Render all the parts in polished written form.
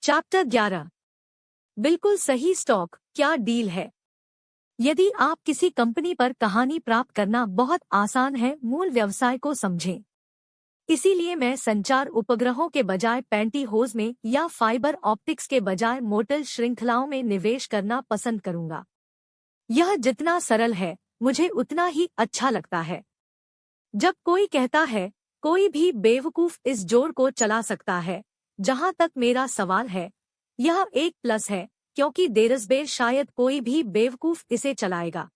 Chapter 11। बिल्कुल सही stock, क्या डील है। यदि आप किसी कंपनी पर कहानी प्राप्त करना बहुत आसान है, मूल व्यवसाय को समझें। इसीलिए मैं संचार उपग्रहों के बजाय पैंटीहोज़ में या फाइबर ऑप्टिक्स के बजाय मोटल श्रृंखलाओं में निवेश करना पसंद करूंगा। यह जितना सरल है, मुझे उतना ही अच्छा लगता है। जब कोई कहता है कोई भी बेवकूफ इस जोड़ को चला सकता है, जहां तक मेरा सवाल है, यह एक प्लस है, क्योंकि देरसबेर शायद कोई भी बेवकूफ इसे चलाएगा।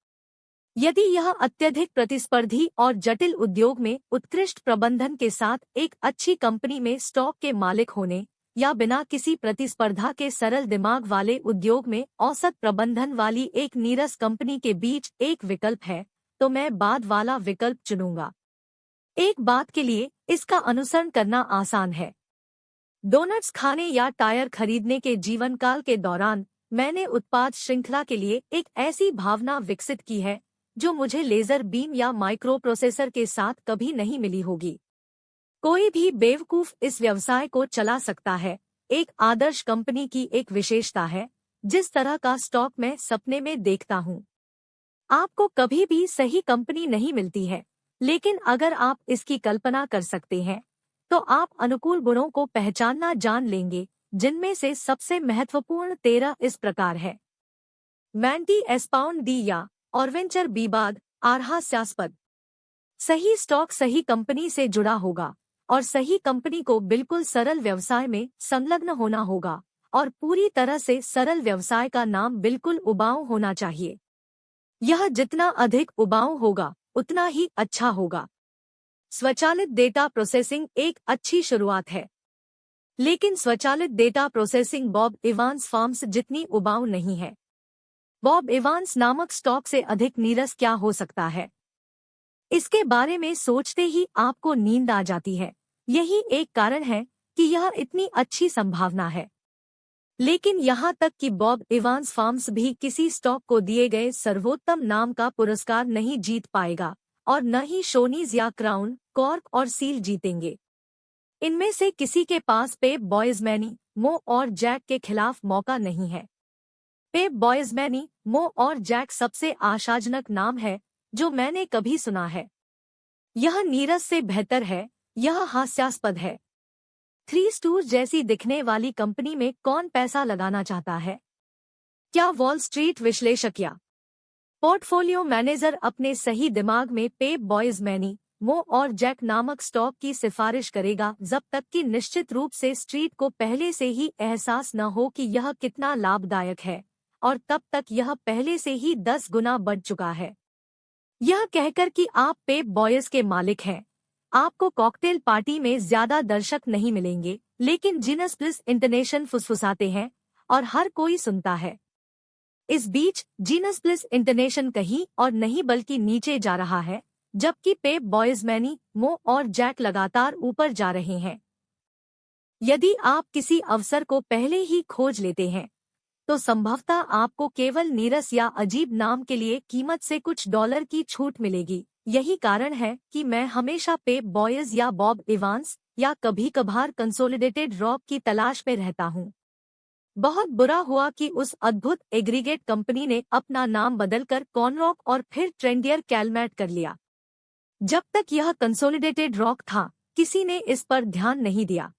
यदि यह अत्यधिक प्रतिस्पर्धी और जटिल उद्योग में उत्कृष्ट प्रबंधन के साथ एक अच्छी कंपनी में स्टॉक के मालिक होने या बिना किसी प्रतिस्पर्धा के सरल दिमाग वाले उद्योग में औसत प्रबंधन वाली एक नीरस कंपनी के बीच एक विकल्प है, तो मैं बाद वाला विकल्प चुनूंगा। एक बात के लिए इसका अनुसरण करना आसान है। डोनट्स खाने या टायर खरीदने के जीवनकाल के दौरान मैंने उत्पाद श्रृंखला के लिए एक ऐसी भावना विकसित की है जो मुझे लेजर बीम या माइक्रो प्रोसेसर के साथ कभी नहीं मिली होगी। कोई भी बेवकूफ इस व्यवसाय को चला सकता है। एक आदर्श कंपनी की एक विशेषता है जिस तरह का स्टॉक मैं सपने में देखता हूँ। आपको कभी भी सही कंपनी नहीं मिलती है, लेकिन अगर आप इसकी कल्पना कर सकते हैं तो आप अनुकूल गुणों को पहचानना जान लेंगे, जिनमें से सबसे महत्वपूर्ण 13 इस प्रकार है। मैंटी एस्पाउंड दी या और वेंचर बीबाद आरहास्यास्पद। सही स्टॉक सही कंपनी से जुड़ा होगा और सही कंपनी को बिल्कुल सरल व्यवसाय में संलग्न होना होगा और पूरी तरह से सरल व्यवसाय का नाम बिल्कुल उबाऊ होना चाहिए। यह जितना अधिक उबाऊ होगा उतना ही अच्छा होगा। स्वचालित डेटा प्रोसेसिंग एक अच्छी शुरुआत है, लेकिन स्वचालित data processing Bob Evans farms जितनी उबाऊ नहीं है। बॉब इवांस नामक स्टॉक से अधिक नीरस क्या हो सकता है? इसके बारे में सोचते ही आपको नींद आ जाती है। यही एक कारण है कि यह इतनी अच्छी संभावना है। लेकिन यहाँ तक कि बॉब इवांस फार्म्स भी किसी स्टॉक को दिए गए सर्वोत्तम नाम का पुरस्कार नहीं जीत पाएगा और न ही शोनीज या क्राउन, कॉर्क और सील जीतेंगे। इनमें से किसी के पास पेप बॉयज़मैनी, मो और जैक के खिलाफ मौका नहीं है। पेप बॉयज़मैनी, मो और जैक सबसे आशाजनक नाम है जो मैंने कभी सुना है। यह नीरस से बेहतर है, यह हास्यास्पद है। थ्री स्टूर्स जैसी दिखने वाली कंपनी में कौन पैसा लगाना चाहता है? क्या वॉल स्ट्रीट विश्लेषक या पोर्टफोलियो मैनेजर अपने सही दिमाग में पेप बॉयज़मैनी, मो और जैक नामक स्टॉक की सिफारिश करेगा जब तक कि निश्चित रूप से स्ट्रीट को पहले से ही एहसास न हो कि यह कितना लाभदायक है, और तब तक यह पहले से ही 10 गुना बढ़ चुका है। यह कहकर कि आप पेप बॉयज के मालिक हैं, आपको कॉकटेल पार्टी में ज्यादा दर्शक नहीं मिलेंगे, लेकिन जीनस ब्लिस इंटरनेशनल फुसफुसाते हैं और हर कोई सुनता है। इस बीच जीनस ब्लिस इंटरनेशनल कहीं और नहीं बल्कि नीचे जा रहा है, जबकि पेप बॉयज़मैनी, मो और जैक लगातार ऊपर जा रहे हैं। यदि आप किसी अवसर को पहले ही खोज लेते हैं तो संभवतः आपको केवल नीरस या अजीब नाम के लिए कीमत से कुछ डॉलर की छूट मिलेगी। यही कारण है कि मैं हमेशा पेप बॉयज या बॉब इवांस या कभी कभार कंसोलिडेटेड रॉक की तलाश में रहता हूँ। बहुत बुरा हुआ कि उस अद्भुत एग्रीगेट कंपनी ने अपना नाम बदलकर कॉनरॉक और फिर ट्रेंडियर कैलमैट कर लिया। जब तक यह कंसोलिडेटेड रॉक था, किसी ने इस पर ध्यान नहीं दिया।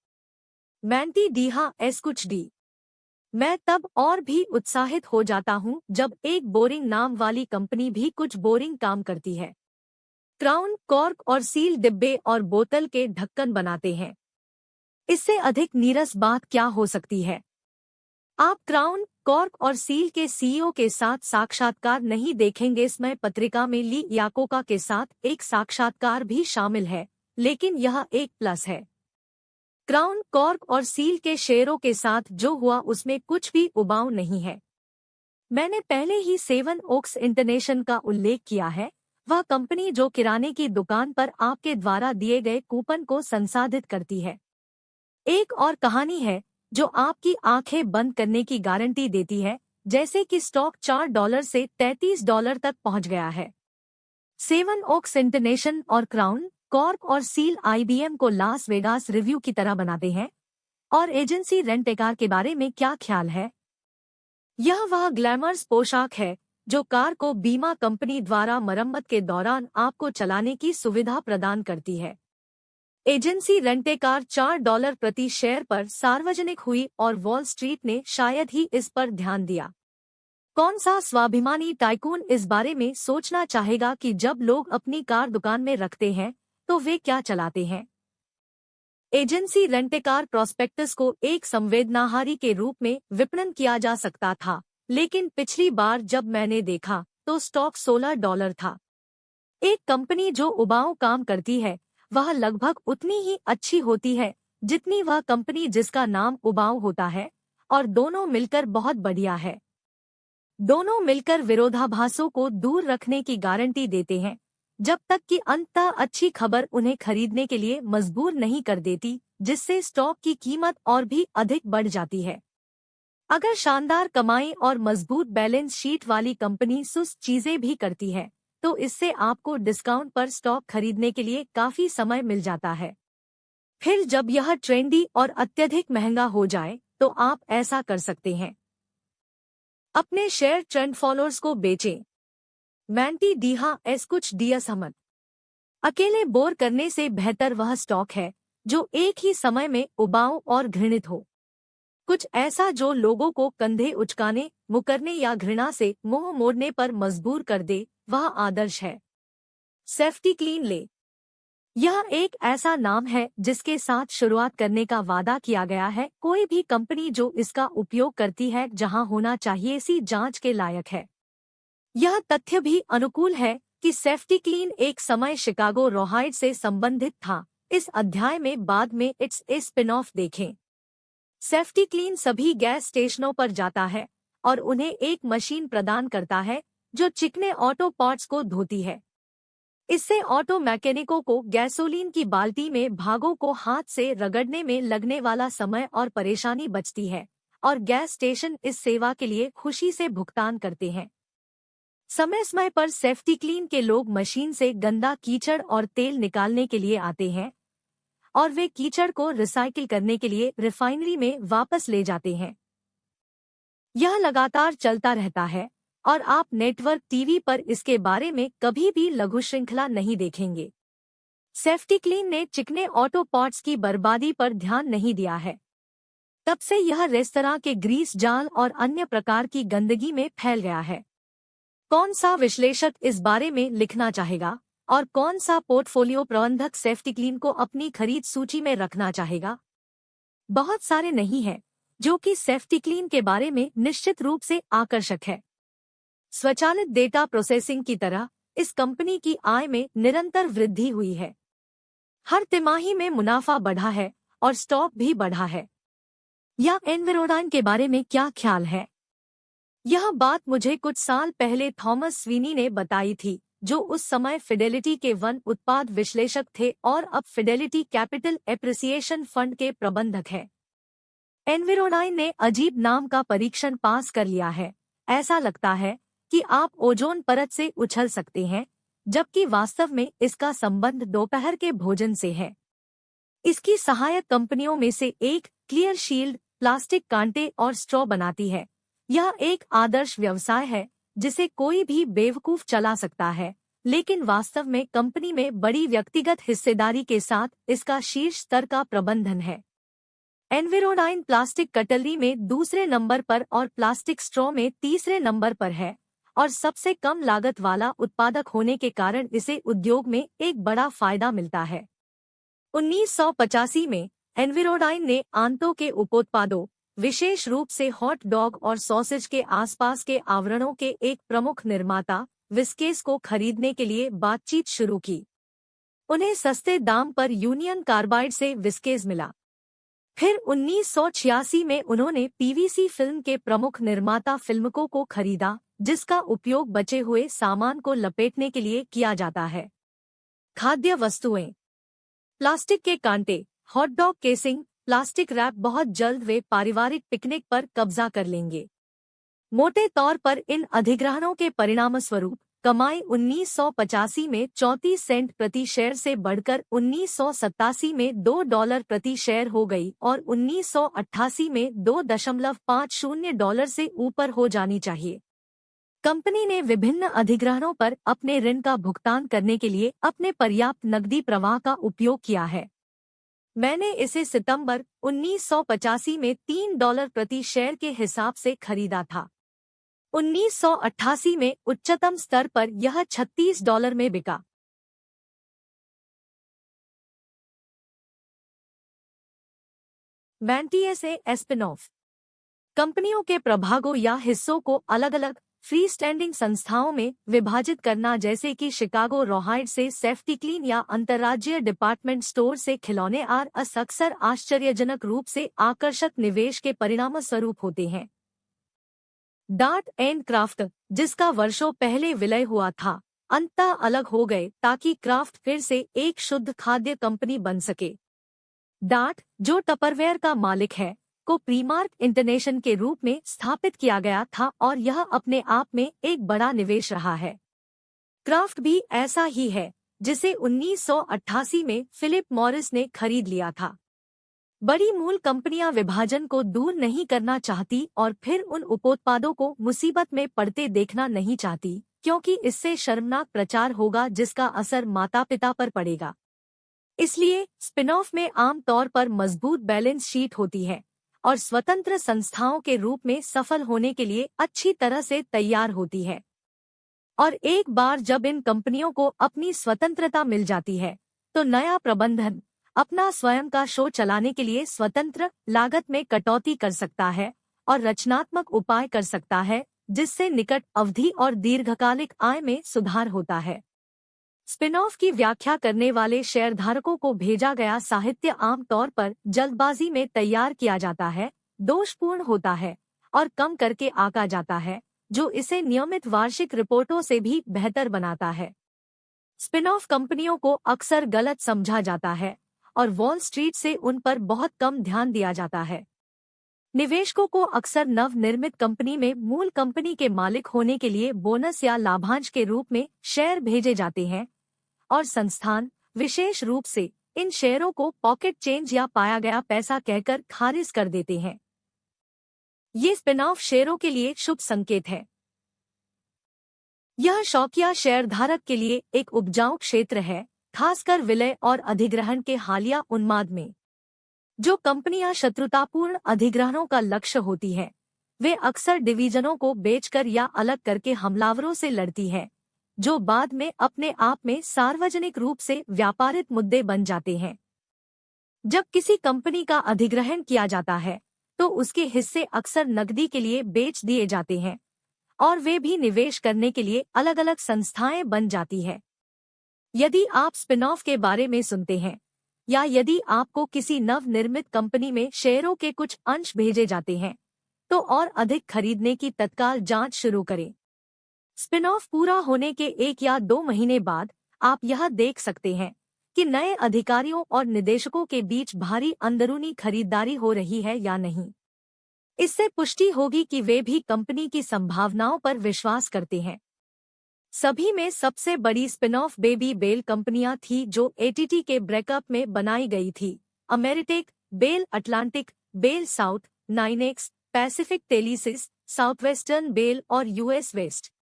मैंटी डीहा एस कुछ डी। मैं तब और भी उत्साहित हो जाता हूँ जब एक बोरिंग नाम वाली कंपनी भी कुछ बोरिंग काम करती है। क्राउन, कॉर्क और सील डिब्बे और बोतल के ढक्कन बनाते हैं। इससे अधिक नीरस बात क्या हो सकती है? आप क्राउन, कॉर्क और सील के सीईओ के साथ साक्षात्कार नहीं देखेंगे। इसमें पत्रिका में ली याकोका के साथ एक साक्षात्कार भी शामिल है, लेकिन यह एक प्लस है। क्राउन, कॉर्क और सील के शेयरों के साथ जो हुआ उसमें कुछ भी उबाऊ नहीं है। मैंने पहले ही सेवन ओक्स इंटरनेशनल का उल्लेख किया है, वह कंपनी जो किराने की दुकान पर आपके द्वारा दिए गए कूपन को संसाधित करती है। एक और कहानी है जो आपकी आंखें बंद करने की गारंटी देती है, जैसे कि स्टॉक $4 से $33 तक पहुंच गया है। सेवन ओक्स इंटरनेशनल और क्राउन, कॉर्क और सील IBM को लास वेगास रिव्यू की तरह बनाते हैं। और एजेंसी रेंट ए कार के बारे में क्या ख्याल है? यह वह ग्लैमरस पोशाक है जो कार को बीमा कंपनी द्वारा मरम्मत के दौरान आपको चलाने की सुविधा प्रदान करती है। एजेंसी रेंट ए कार $4 प्रति शेयर पर सार्वजनिक हुई और वॉल स्ट्रीट ने शायद ही इस पर ध्यान दिया। कौन सा स्वाभिमानी टाइकून इस बारे में सोचना चाहेगा कि जब लोग अपनी कार दुकान में रखते हैं तो वे क्या चलाते हैं? Agency rent a car prospectus को एक संवेदनाहारी के रूप में विपणन किया जा सकता था, लेकिन पिछली बार जब मैंने देखा तो स्टॉक $16 था। एक कंपनी जो उबाऊ काम करती है वह लगभग उतनी ही अच्छी होती है जितनी वह कंपनी जिसका नाम उबाऊ होता है, और दोनों मिलकर बहुत बढ़िया है। दोनों मिलकर विरोधाभासों को दूर रखने की गारंटी देते हैं, जब तक कि अंततः अच्छी खबर उन्हें खरीदने के लिए मजबूर नहीं कर देती, जिससे स्टॉक की कीमत और भी अधिक बढ़ जाती है। अगर शानदार कमाई और मजबूत बैलेंस शीट वाली कंपनी सुस्त चीजें भी करती है तो इससे आपको डिस्काउंट पर स्टॉक खरीदने के लिए काफी समय मिल जाता है। फिर जब यह ट्रेंडी और अत्यधिक महंगा हो जाए तो आप ऐसा कर सकते हैं। अपने शेयर ट्रेंड फॉलोअर्स को बेचें। मैंटी डीहा एस कुछ डियस हमद। अकेले बोर करने से बेहतर वह स्टॉक है जो एक ही समय में उबाऊ और घृणित हो। कुछ ऐसा जो लोगों को कंधे उचकाने, मुकरने या घृणा से मुंह मोड़ने पर मजबूर कर दे, वह आदर्श है। सेफ्टी क्लीन ले। यह एक ऐसा नाम है जिसके साथ शुरुआत करने का वादा किया गया है। कोई भी कंपनी जो इसका उपयोग करती है जहां होना चाहिए सी जांच के लायक है। यह तथ्य भी अनुकूल है कि सेफ्टी क्लीन एक समय शिकागो रोहाइड से संबंधित था। इस अध्याय में बाद में इट्स ए स्पिन ऑफ देखें। सेफ्टी क्लीन सभी गैस स्टेशनों पर जाता है और उन्हें एक मशीन प्रदान करता है जो चिकने ऑटो पार्ट्स को धोती है। इससे ऑटो मैकेनिकों को गैसोलीन की बाल्टी में भागों को हाथ से रगड़ने में लगने वाला समय और परेशानी बचती है, और गैस स्टेशन इस सेवा के लिए खुशी से भुगतान करते हैं। समय समय पर सेफ्टी क्लीन के लोग मशीन से गंदा कीचड़ और तेल निकालने के लिए आते हैं और वे कीचड़ को रिसाइकिल करने के लिए रिफाइनरी में वापस ले जाते हैं। यह लगातार चलता रहता है और आप नेटवर्क टीवी पर इसके बारे में कभी भी लघु श्रृंखला नहीं देखेंगे। सेफ्टी क्लीन ने चिकने ऑटो पार्ट्स की बर्बादी पर ध्यान नहीं दिया है। तब से यह रेस्तरां के ग्रीस जाल और अन्य प्रकार की गंदगी में फैल गया है। कौन सा विश्लेषक इस बारे में लिखना चाहेगा और कौन सा पोर्टफोलियो प्रबंधक सेफ्टी क्लीन को अपनी खरीद सूची में रखना चाहेगा? बहुत सारे नहीं हैं जो कि सेफ्टी क्लीन के बारे में निश्चित रूप से आकर्षक है। स्वचालित डेटा प्रोसेसिंग की तरह इस कंपनी की आय में निरंतर वृद्धि हुई है। हर तिमाही में मुनाफा बढ़ा है और स्टॉक भी बढ़ा है। या एनविरोडाइन के बारे में क्या ख्याल है? यह बात मुझे कुछ साल पहले थॉमस स्वीनी ने बताई थी, जो उस समय फिडेलिटी के वन उत्पाद विश्लेषक थे और अब फिडेलिटी कैपिटल एप्रिसिएशन फंड के प्रबंधक है। एनविरोडाइन ने अजीब नाम का परीक्षण पास कर लिया है। ऐसा लगता है कि आप ओजोन परत से उछल सकते हैं, जबकि वास्तव में इसका संबंध दोपहर के भोजन से है। इसकी सहायक कंपनियों में से एक क्लियर शील्ड प्लास्टिक कांटे और स्ट्रॉ बनाती है। यह एक आदर्श व्यवसाय है जिसे कोई भी बेवकूफ चला सकता है, लेकिन वास्तव में कंपनी में बड़ी व्यक्तिगत हिस्सेदारी के साथ इसका शीर्ष स्तर का प्रबंधन है। एनविरोडाइन प्लास्टिक कटलरी में दूसरे नंबर पर और प्लास्टिक स्ट्रॉ में तीसरे नंबर पर है और सबसे कम लागत वाला उत्पादक होने के कारण इसे उद्योग में एक बड़ा फायदा मिलता है। 1985 में एनविरोडाइन ने आंतों के उपोत्पादों, विशेष रूप से हॉट डॉग और सॉसेज के आसपास के आवरणों के एक प्रमुख निर्माता विस्केस को खरीदने के लिए बातचीत शुरू की। उन्हें सस्ते दाम पर यूनियन कार्बाइड से विस्केस मिला। फिर 1986 में उन्होंने पीवीसी फिल्म के प्रमुख निर्माता फिल्मको को खरीदा, जिसका उपयोग बचे हुए सामान को लपेटने के लिए किया जाता है। खाद्य वस्तुएं, प्लास्टिक के कांटे, hot dog casing, plastic wrap बहुत जल्द वे पारिवारिक पिकनिक पर कब्जा कर लेंगे। मोटे तौर पर इन अधिग्रहणों के परिणामस्वरूप कमाई 1985 में 34 सेंट प्रति शेयर से बढ़कर 1987 में $2 प्रति शेयर हो गई और 1988 में $2.50 से ऊपर हो जानी चाहिए। कंपनी ने विभिन्न अधिग्रहणों पर अपने ऋण का भुगतान करने के लिए अपने पर्याप्त नकदी प्रवाह का उपयोग किया है। मैंने इसे सितंबर 1985 में $3 प्रति शेयर के हिसाब से खरीदा था। 1988 में उच्चतम स्तर पर यह $36 में बिका। मैंटिएसे स्पिन ऑफ। कंपनियों के प्रभागों या हिस्सों को अलग अलग फ्री स्टैंडिंग संस्थाओं में विभाजित करना, जैसे कि शिकागो रोहाइड से सेफ्टी क्लीन या अंतर्राज्यीय डिपार्टमेंट स्टोर से खिलौने अक्सर आश्चर्यजनक रूप से आकर्षक निवेश के परिणामस्वरूप होते हैं। डार्ट एंड क्राफ्ट, जिसका वर्षों पहले विलय हुआ था, अंततः अलग हो गए ताकि क्राफ्ट फिर से एक शुद्ध खाद्य कंपनी बन सके। डार्ट, जो टपरवेयर का मालिक है, को प्रीमार्क इंटरनेशनल के रूप में स्थापित किया गया था और यह अपने आप में एक बड़ा निवेश रहा है। क्राफ्ट भी ऐसा ही है, जिसे 1988 में फिलिप मॉरिस ने खरीद लिया था। बड़ी मूल कंपनियां विभाजन को दूर नहीं करना चाहती और फिर उन उपोत्पादों को मुसीबत में पड़ते देखना नहीं चाहती, क्योंकि इससे शर्मनाक प्रचार होगा जिसका असर माता पिता पर पड़ेगा। इसलिए स्पिन ऑफ में आम तौर पर मजबूत बैलेंस शीट होती है और स्वतंत्र संस्थाओं के रूप में सफल होने के लिए अच्छी तरह से तैयार होती है। और एक बार जब इन कंपनियों को अपनी स्वतंत्रता मिल जाती है, तो नया प्रबंधन अपना स्वयं का शो चलाने के लिए स्वतंत्र लागत में कटौती कर सकता है और रचनात्मक उपाय कर सकता है, जिससे निकट अवधि और दीर्घकालिक आय में सुधार होता है। स्पिन ऑफ की व्याख्या करने वाले शेयरधारकों को भेजा गया साहित्य आमतौर पर जल्दबाजी में तैयार किया जाता है, दोषपूर्ण होता है और कम करके आंका जाता है, जो इसे नियमित वार्षिक रिपोर्टों से भी बेहतर बनाता है। स्पिन ऑफ कंपनियों को अक्सर गलत समझा जाता है और वॉल स्ट्रीट से उन पर बहुत कम ध्यान दिया जाता है। निवेशकों को अक्सर नवनिर्मित कंपनी में मूल कंपनी के मालिक होने के लिए बोनस या लाभांश के रूप में शेयर भेजे जाते हैं और संस्थान विशेष रूप से इन शेयरों को पॉकेट चेंज या पाया गया पैसा कहकर खारिज कर देते हैं। ये स्पिन ऑफ शेयरों के लिए शुभ संकेत है। यह शौकिया शेयरधारक के लिए एक उपजाऊ क्षेत्र है, खासकर विलय और अधिग्रहण के हालिया उन्माद में। जो कंपनियां शत्रुतापूर्ण अधिग्रहणों का लक्ष्य होती हैं, वे अक्सर डिवीजनों को बेचकर या अलग करके हमलावरों से लड़ती हैं, जो बाद में अपने आप में सार्वजनिक रूप से व्यापारिक मुद्दे बन जाते हैं। जब किसी कंपनी का अधिग्रहण किया जाता है, तो उसके हिस्से अक्सर नकदी के लिए बेच दिए जाते हैं और वे भी निवेश करने के लिए अलग अलग संस्थाएं बन जाती है। यदि आप स्पिन ऑफ के बारे में सुनते हैं या यदि आपको किसी नवनिर्मित कंपनी में शेयरों के कुछ अंश भेजे जाते हैं, तो और अधिक खरीदने की तत्काल जांच शुरू करें। स्पिन ऑफ पूरा होने के 1 या 2 महीने बाद आप यह देख सकते हैं कि नए अधिकारियों और निदेशकों के बीच भारी अंदरूनी खरीदारी हो रही है या नहीं। इससे पुष्टि होगी कि वे भी कंपनी की संभावनाओं पर विश्वास करते हैं। सभी में सबसे बड़ी स्पिन ऑफ बेबी बेल कंपनियां थी जो एटीटी के ब्रेकअप में बनाई गई थी: Ameritech, Bell Atlantic, Bell South, NYNEX, Pacific Telesis, Southwestern Bell और यूएस वेस्ट।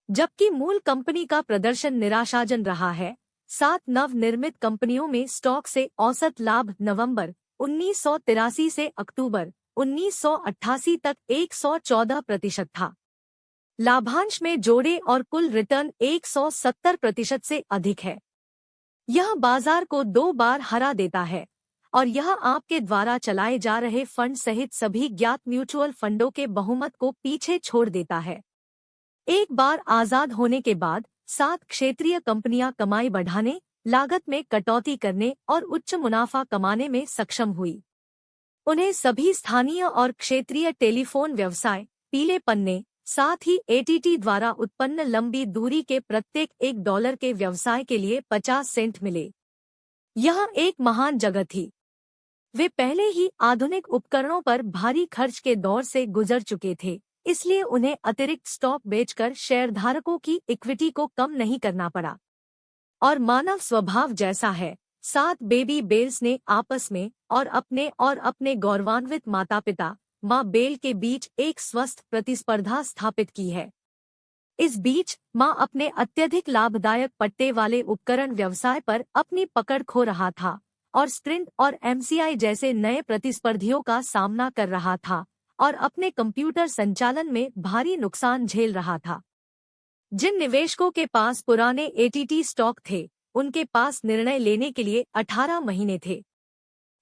जबकि मूल कंपनी का प्रदर्शन निराशाजनक रहा है। 7 नवनिर्मित कंपनियों में स्टॉक से औसत लाभ नवंबर 1983 से अक्टूबर 1988 तक 114% था। लाभांश में जोड़े और कुल रिटर्न 170% से अधिक है। यह बाजार को 2 बार हरा देता है और यह आपके द्वारा चलाए जा रहे फंड सहित सभी ज्ञात म्यूचुअल फंडों के बहुमत को पीछे छोड़ देता है। एक बार आजाद होने के बाद 7 क्षेत्रीय कंपनियां कमाई बढ़ाने, लागत में कटौती करने और उच्च मुनाफा कमाने में सक्षम हुई। उन्हें सभी स्थानीय और क्षेत्रीय टेलीफोन व्यवसाय, पीले पन्ने, साथ ही एटीटी द्वारा उत्पन्न लंबी दूरी के प्रत्येक $1 के व्यवसाय के लिए 50 सेंट मिले। यह एक महान जगह थी। वे पहले ही आधुनिक उपकरणों पर भारी खर्च के दौर से गुजर चुके थे, इसलिए उन्हें अतिरिक्त स्टॉक बेचकर शेयरधारकों की इक्विटी को कम नहीं करना पड़ा। और मानव स्वभाव जैसा है, 7 बेबी बेल्स ने आपस में और अपने गौरवान्वित माता पिता माँ बेल के बीच एक स्वस्थ प्रतिस्पर्धा स्थापित की है। इस बीच माँ अपने अत्यधिक लाभदायक पट्टे वाले उपकरण व्यवसाय पर अपनी पकड़ खो रहा था और स्प्रिंट और एमसीआई जैसे नए प्रतिस्पर्धियों का सामना कर रहा था और अपने कंप्यूटर संचालन में भारी नुकसान झेल रहा था। जिन निवेशकों के पास पुराने एटीटी स्टॉक थे, उनके पास निर्णय लेने के लिए 18 महीने थे।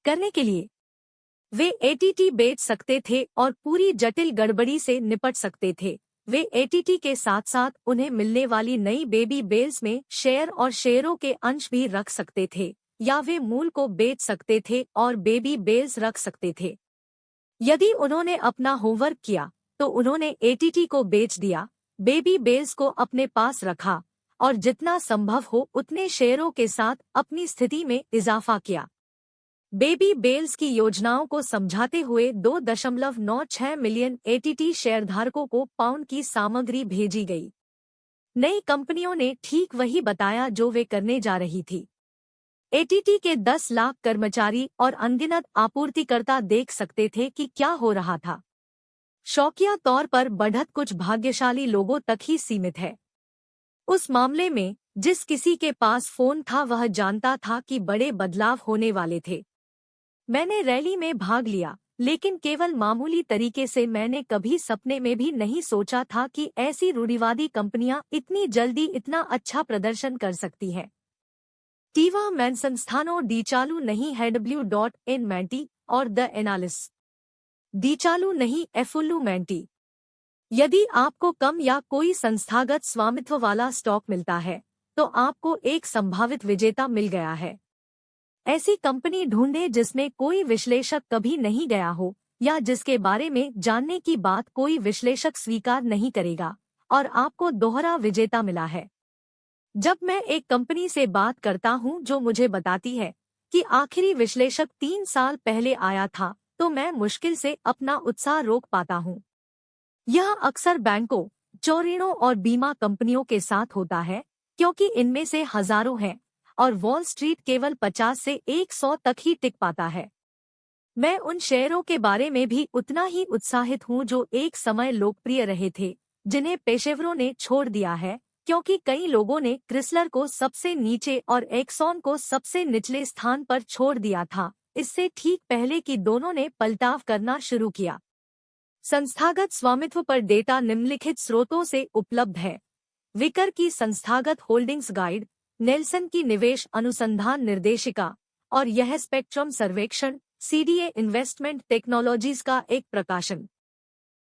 करने के लिए वे एटीटी बेच सकते थे और पूरी जटिल गड़बड़ी से निपट सकते थे। वे एटीटी के साथ साथ उन्हें मिलने वाली नई बेबी बेल्स में शेयर और शेयरों के अंश भी रख सकते थे, या वे मूल को बेच सकते थे और बेबी बेल्स रख सकते थे। यदि उन्होंने अपना होमवर्क किया तो उन्होंने एटीटी को बेच दिया, बेबी बेल्स को अपने पास रखा और जितना संभव हो उतने शेयरों के साथ अपनी स्थिति में इजाफा किया। बेबी बेल्स की योजनाओं को समझाते हुए 2.96 मिलियन एटीटी शेयरधारकों को पाउंड की सामग्री भेजी गई। नई कंपनियों ने ठीक वही बताया जो वे करने जा रही थी। एटीटी के 10 लाख कर्मचारी और अनगिनत आपूर्तिकर्ता देख सकते थे कि क्या हो रहा था। शौकिया तौर पर बढ़त कुछ भाग्यशाली लोगों तक ही सीमित है। उस मामले में जिस किसी के पास फोन था वह जानता था कि बड़े बदलाव होने वाले थे। मैंने रैली में भाग लिया, लेकिन केवल मामूली तरीके से। मैंने कभी सपने में भी नहीं सोचा था कि ऐसी रूढ़िवादी कंपनियां इतनी जल्दी इतना अच्छा प्रदर्शन कर सकती हैं। टीवा मैन संस्थानों डी चालू नहीं है W.N मैंटी और द एनालिस्ट डी चालू नहीं एफुल्लू मैंटी। यदि आपको कम या कोई संस्थागत स्वामित्व वाला स्टॉक मिलता है तो आपको एक संभावित विजेता मिल गया है। ऐसी कंपनी ढूंढें जिसमें कोई विश्लेषक कभी नहीं गया हो या जिसके बारे में जानने की बात कोई विश्लेषक स्वीकार नहीं करेगा और आपको दोहरा विजेता मिला है। जब मैं एक कंपनी से बात करता हूं जो मुझे बताती है कि आखिरी विश्लेषक 3 साल पहले आया था, तो मैं मुश्किल से अपना उत्साह रोक पाता हूं। यह अक्सर बैंकों, चोरीणों और बीमा कंपनियों के साथ होता है, क्योंकि इनमें से हजारों हैं और वॉल स्ट्रीट केवल 50 से 100 तक ही टिक पाता है। मैं उन शेयरों के बारे में भी उतना ही उत्साहित हूं जो एक समय लोकप्रिय रहे थे, जिन्हें पेशेवरों ने छोड़ दिया है, क्योंकि कई लोगों ने क्रिसलर को सबसे नीचे और एक्सॉन को सबसे निचले स्थान पर छोड़ दिया था, इससे ठीक पहले कि दोनों ने पलटाव करना शुरू किया। संस्थागत स्वामित्व पर डेटा निम्नलिखित स्रोतों से उपलब्ध है। विकर की संस्थागत होल्डिंग्स गाइड, नेल्सन की निवेश अनुसंधान निर्देशिका, और यह स्पेक्ट्रम सर्वेक्षण CDA इन्वेस्टमेंट टेक्नोलॉजीज का एक प्रकाशन।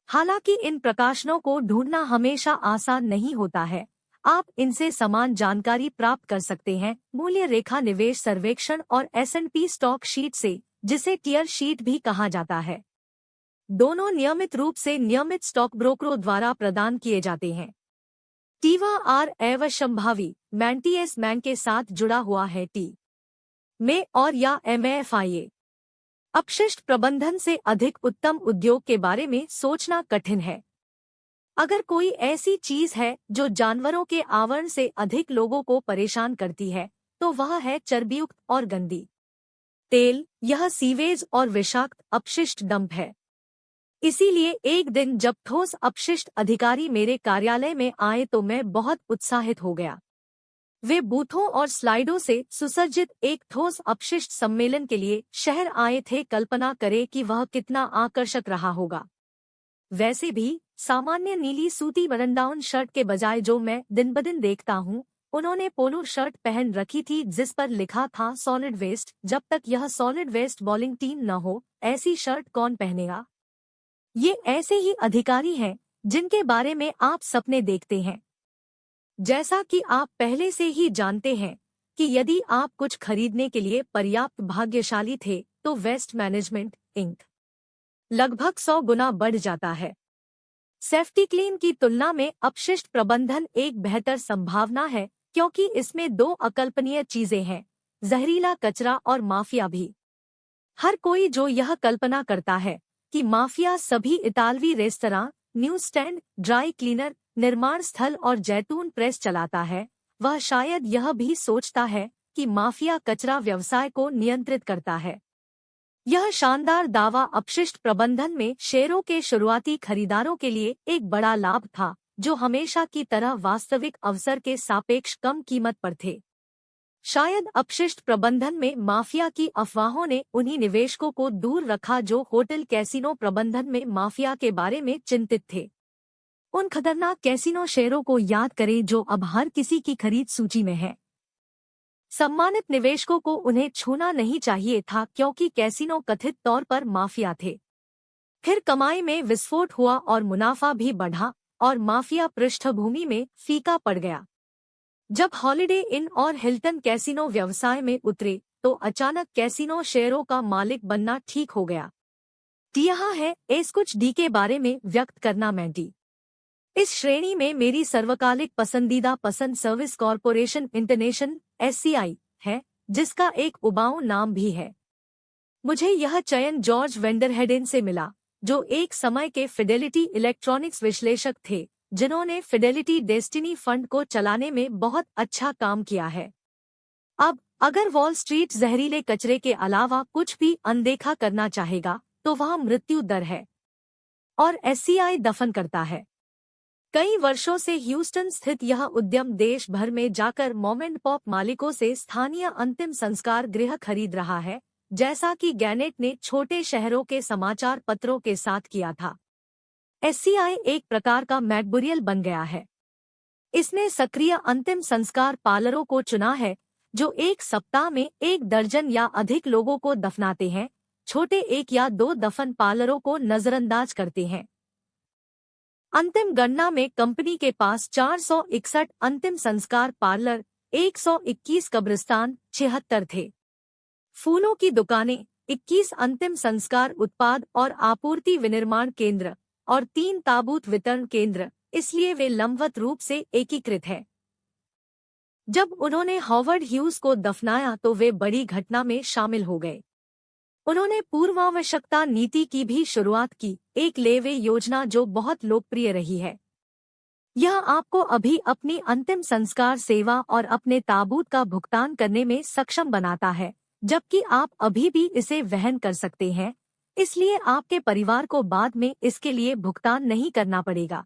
हालांकि इन प्रकाशनों को ढूंढना हमेशा आसान नहीं होता है। आप इनसे समान जानकारी प्राप्त कर सकते हैं मूल्य रेखा निवेश सर्वेक्षण और S&P स्टॉक शीट से, जिसे टियर शीट भी कहा जाता है। दोनों नियमित रूप से नियमित स्टॉक ब्रोकरों द्वारा प्रदान किए जाते हैं। टीवा आर एवशंभावी मैंटीएस मैन के साथ जुड़ा हुआ है टी में और या MFIA। अपशिष्ट प्रबंधन से अधिक उत्तम उद्योग के बारे में सोचना कठिन है। अगर कोई ऐसी चीज है जो जानवरों के आवरण से अधिक लोगों को परेशान करती है, तो वह है चर्बीयुक्त और गंदी तेल। यह सीवेज और विषाक्त अपशिष्ट डंप है। इसीलिए एक दिन जब ठोस अपशिष्ट अधिकारी मेरे कार्यालय में आए तो मैं बहुत उत्साहित हो गया। वे बूथों और स्लाइडों से सुसज्जित एक ठोस अपशिष्ट सम्मेलन के लिए शहर आए थे। कल्पना करें कि वह कितना आकर्षक रहा होगा। वैसे भी सामान्य नीली सूती बटन-डाउन शर्ट के बजाय जो मैं दिन ब दिन देखता हूँ, उन्होंने पोलो शर्ट पहन रखी थी जिस पर लिखा था सॉलिड वेस्ट। जब तक यह सॉलिड वेस्ट बॉलिंग टीम न हो, ऐसी शर्ट कौन पहनेगा? ये ऐसे ही अधिकारी हैं जिनके बारे में आप सपने देखते हैं। जैसा कि आप पहले से ही जानते हैं कि यदि आप कुछ खरीदने के लिए पर्याप्त भाग्यशाली थे तो वेस्ट मैनेजमेंट इंक लगभग 100 गुना बढ़ जाता है। सेफ्टी क्लीन की तुलना में अपशिष्ट प्रबंधन एक बेहतर संभावना है, क्योंकि इसमें 2 अकल्पनीय चीजें हैं, जहरीला कचरा और माफिया भी। हर कोई जो यह कल्पना करता है कि माफिया सभी इतालवी restaurant news stand, dry cleaner, निर्माण स्थल और जैतून प्रेस चलाता है, वह शायद यह भी सोचता है कि माफिया कचरा व्यवसाय को नियंत्रित करता है। यह शानदार दावा अपशिष्ट प्रबंधन में शेयरों के शुरुआती खरीदारों के लिए एक बड़ा लाभ था, जो हमेशा की तरह वास्तविक अवसर के सापेक्ष कम कीमत पर थे। शायद अपशिष्ट प्रबंधन में माफिया की अफवाहों ने उन्हीं निवेशकों को दूर रखा जो होटल कैसीनो प्रबंधन में माफिया के बारे में चिंतित थे। उन खतरनाक कैसीनो शेयरों को याद करें जो अब हर किसी की खरीद सूची में है। सम्मानित निवेशकों को उन्हें छूना नहीं चाहिए था क्योंकि कैसीनो कथित तौर पर माफिया थे। फिर कमाई में विस्फोट हुआ और मुनाफा भी बढ़ा और माफिया पृष्ठभूमि में फीका पड़ गया। जब हॉलिडे इन और हिल्टन कैसीनो व्यवसाय में उतरे तो अचानक कैसीनो शेयरों का मालिक बनना ठीक हो गया। यहाँ है इस कुछ डी के बारे में व्यक्त करना मैंडी। इस श्रेणी में मेरी सर्वकालिक पसंदीदा पसंद सर्विस कॉरपोरेशन इंटरनेशनल (SCI) है, जिसका एक उबाऊ नाम भी है। मुझे यह चयन जॉर्ज वेंडरहेडेन से मिला, जो एक समय के फिडेलिटी इलेक्ट्रॉनिक्स विश्लेषक थे, जिन्होंने फिडेलिटी डेस्टिनी फंड को चलाने में बहुत अच्छा काम किया है। अब अगर वॉल स्ट्रीट जहरीले कचरे के अलावा कुछ भी अनदेखा करना चाहेगा तो वह मृत्यु दर है, और SCI दफन करता है। कई वर्षों से ह्यूस्टन स्थित यह उद्यम देश भर में जाकर मॉम एंड पॉप मालिकों से स्थानीय अंतिम संस्कार गृह खरीद रहा है, जैसा कि गैनेट ने छोटे शहरों के समाचार पत्रों के साथ किया था। SCI एक प्रकार का मैकबुरियल बन गया है। इसने सक्रिय अंतिम संस्कार पार्लरों को चुना है, जो एक सप्ताह में 1 दर्जन या अधिक लोगों को दफनाते हैं, छोटे 1 या 2 दफन पार्लरों को नजरअंदाज करते हैं। अंतिम गणना में कंपनी के पास 461 अंतिम संस्कार पार्लर, 121 कब्रिस्तान, 76 थे। फूलों की दुकानें, 21 अंतिम संस्कार उत्पाद और आपूर्ति विनिर्माण केंद्र और 3 ताबूत वितरण केंद्र, इसलिए वे लंबवत रूप से एकीकृत हैं। जब उन्होंने हॉवर्ड ह्यूज को दफनाया तो वे बड़ी घटना में शामिल हो गए। उन्होंने पूर्वावश्यकता नीति की भी शुरुआत की, एक लेवे योजना जो बहुत लोकप्रिय रही है। यह आपको अभी अपनी अंतिम संस्कार सेवा और अपने ताबूत का भुगतान करने में सक्षम बनाता है, जबकि आप अभी भी इसे वहन कर सकते हैं, इसलिए आपके परिवार को बाद में इसके लिए भुगतान नहीं करना पड़ेगा।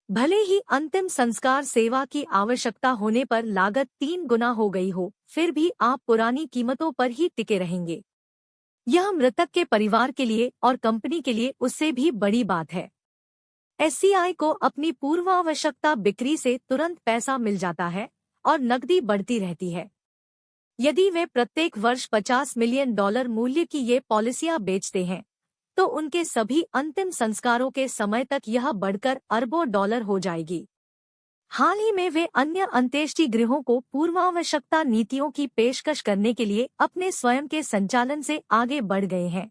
भले ही अंतिम संस्कार सेवा की आवश्यकता होने पर लागत 3 गुना हो गई हो, फिर भी आप पुरानी कीमतों पर ही टिके रहेंगे। यह मृतक के परिवार के लिए और कंपनी के लिए उससे भी बड़ी बात है। SCI को अपनी पूर्वावश्यकता बिक्री से तुरंत पैसा मिल जाता है और नकदी बढ़ती रहती है। यदि वे प्रत्येक वर्ष $50 मिलियन मूल्य की ये पॉलिसियां बेचते हैं, तो उनके सभी अंतिम संस्कारों के समय तक यह बढ़कर अरबों डॉलर हो जाएगी। हाल ही में वे अन्य अंत्येष्टि गृहों को पूर्वावश्यकता नीतियों की पेशकश करने के लिए अपने स्वयं के संचालन से आगे बढ़ गए हैं।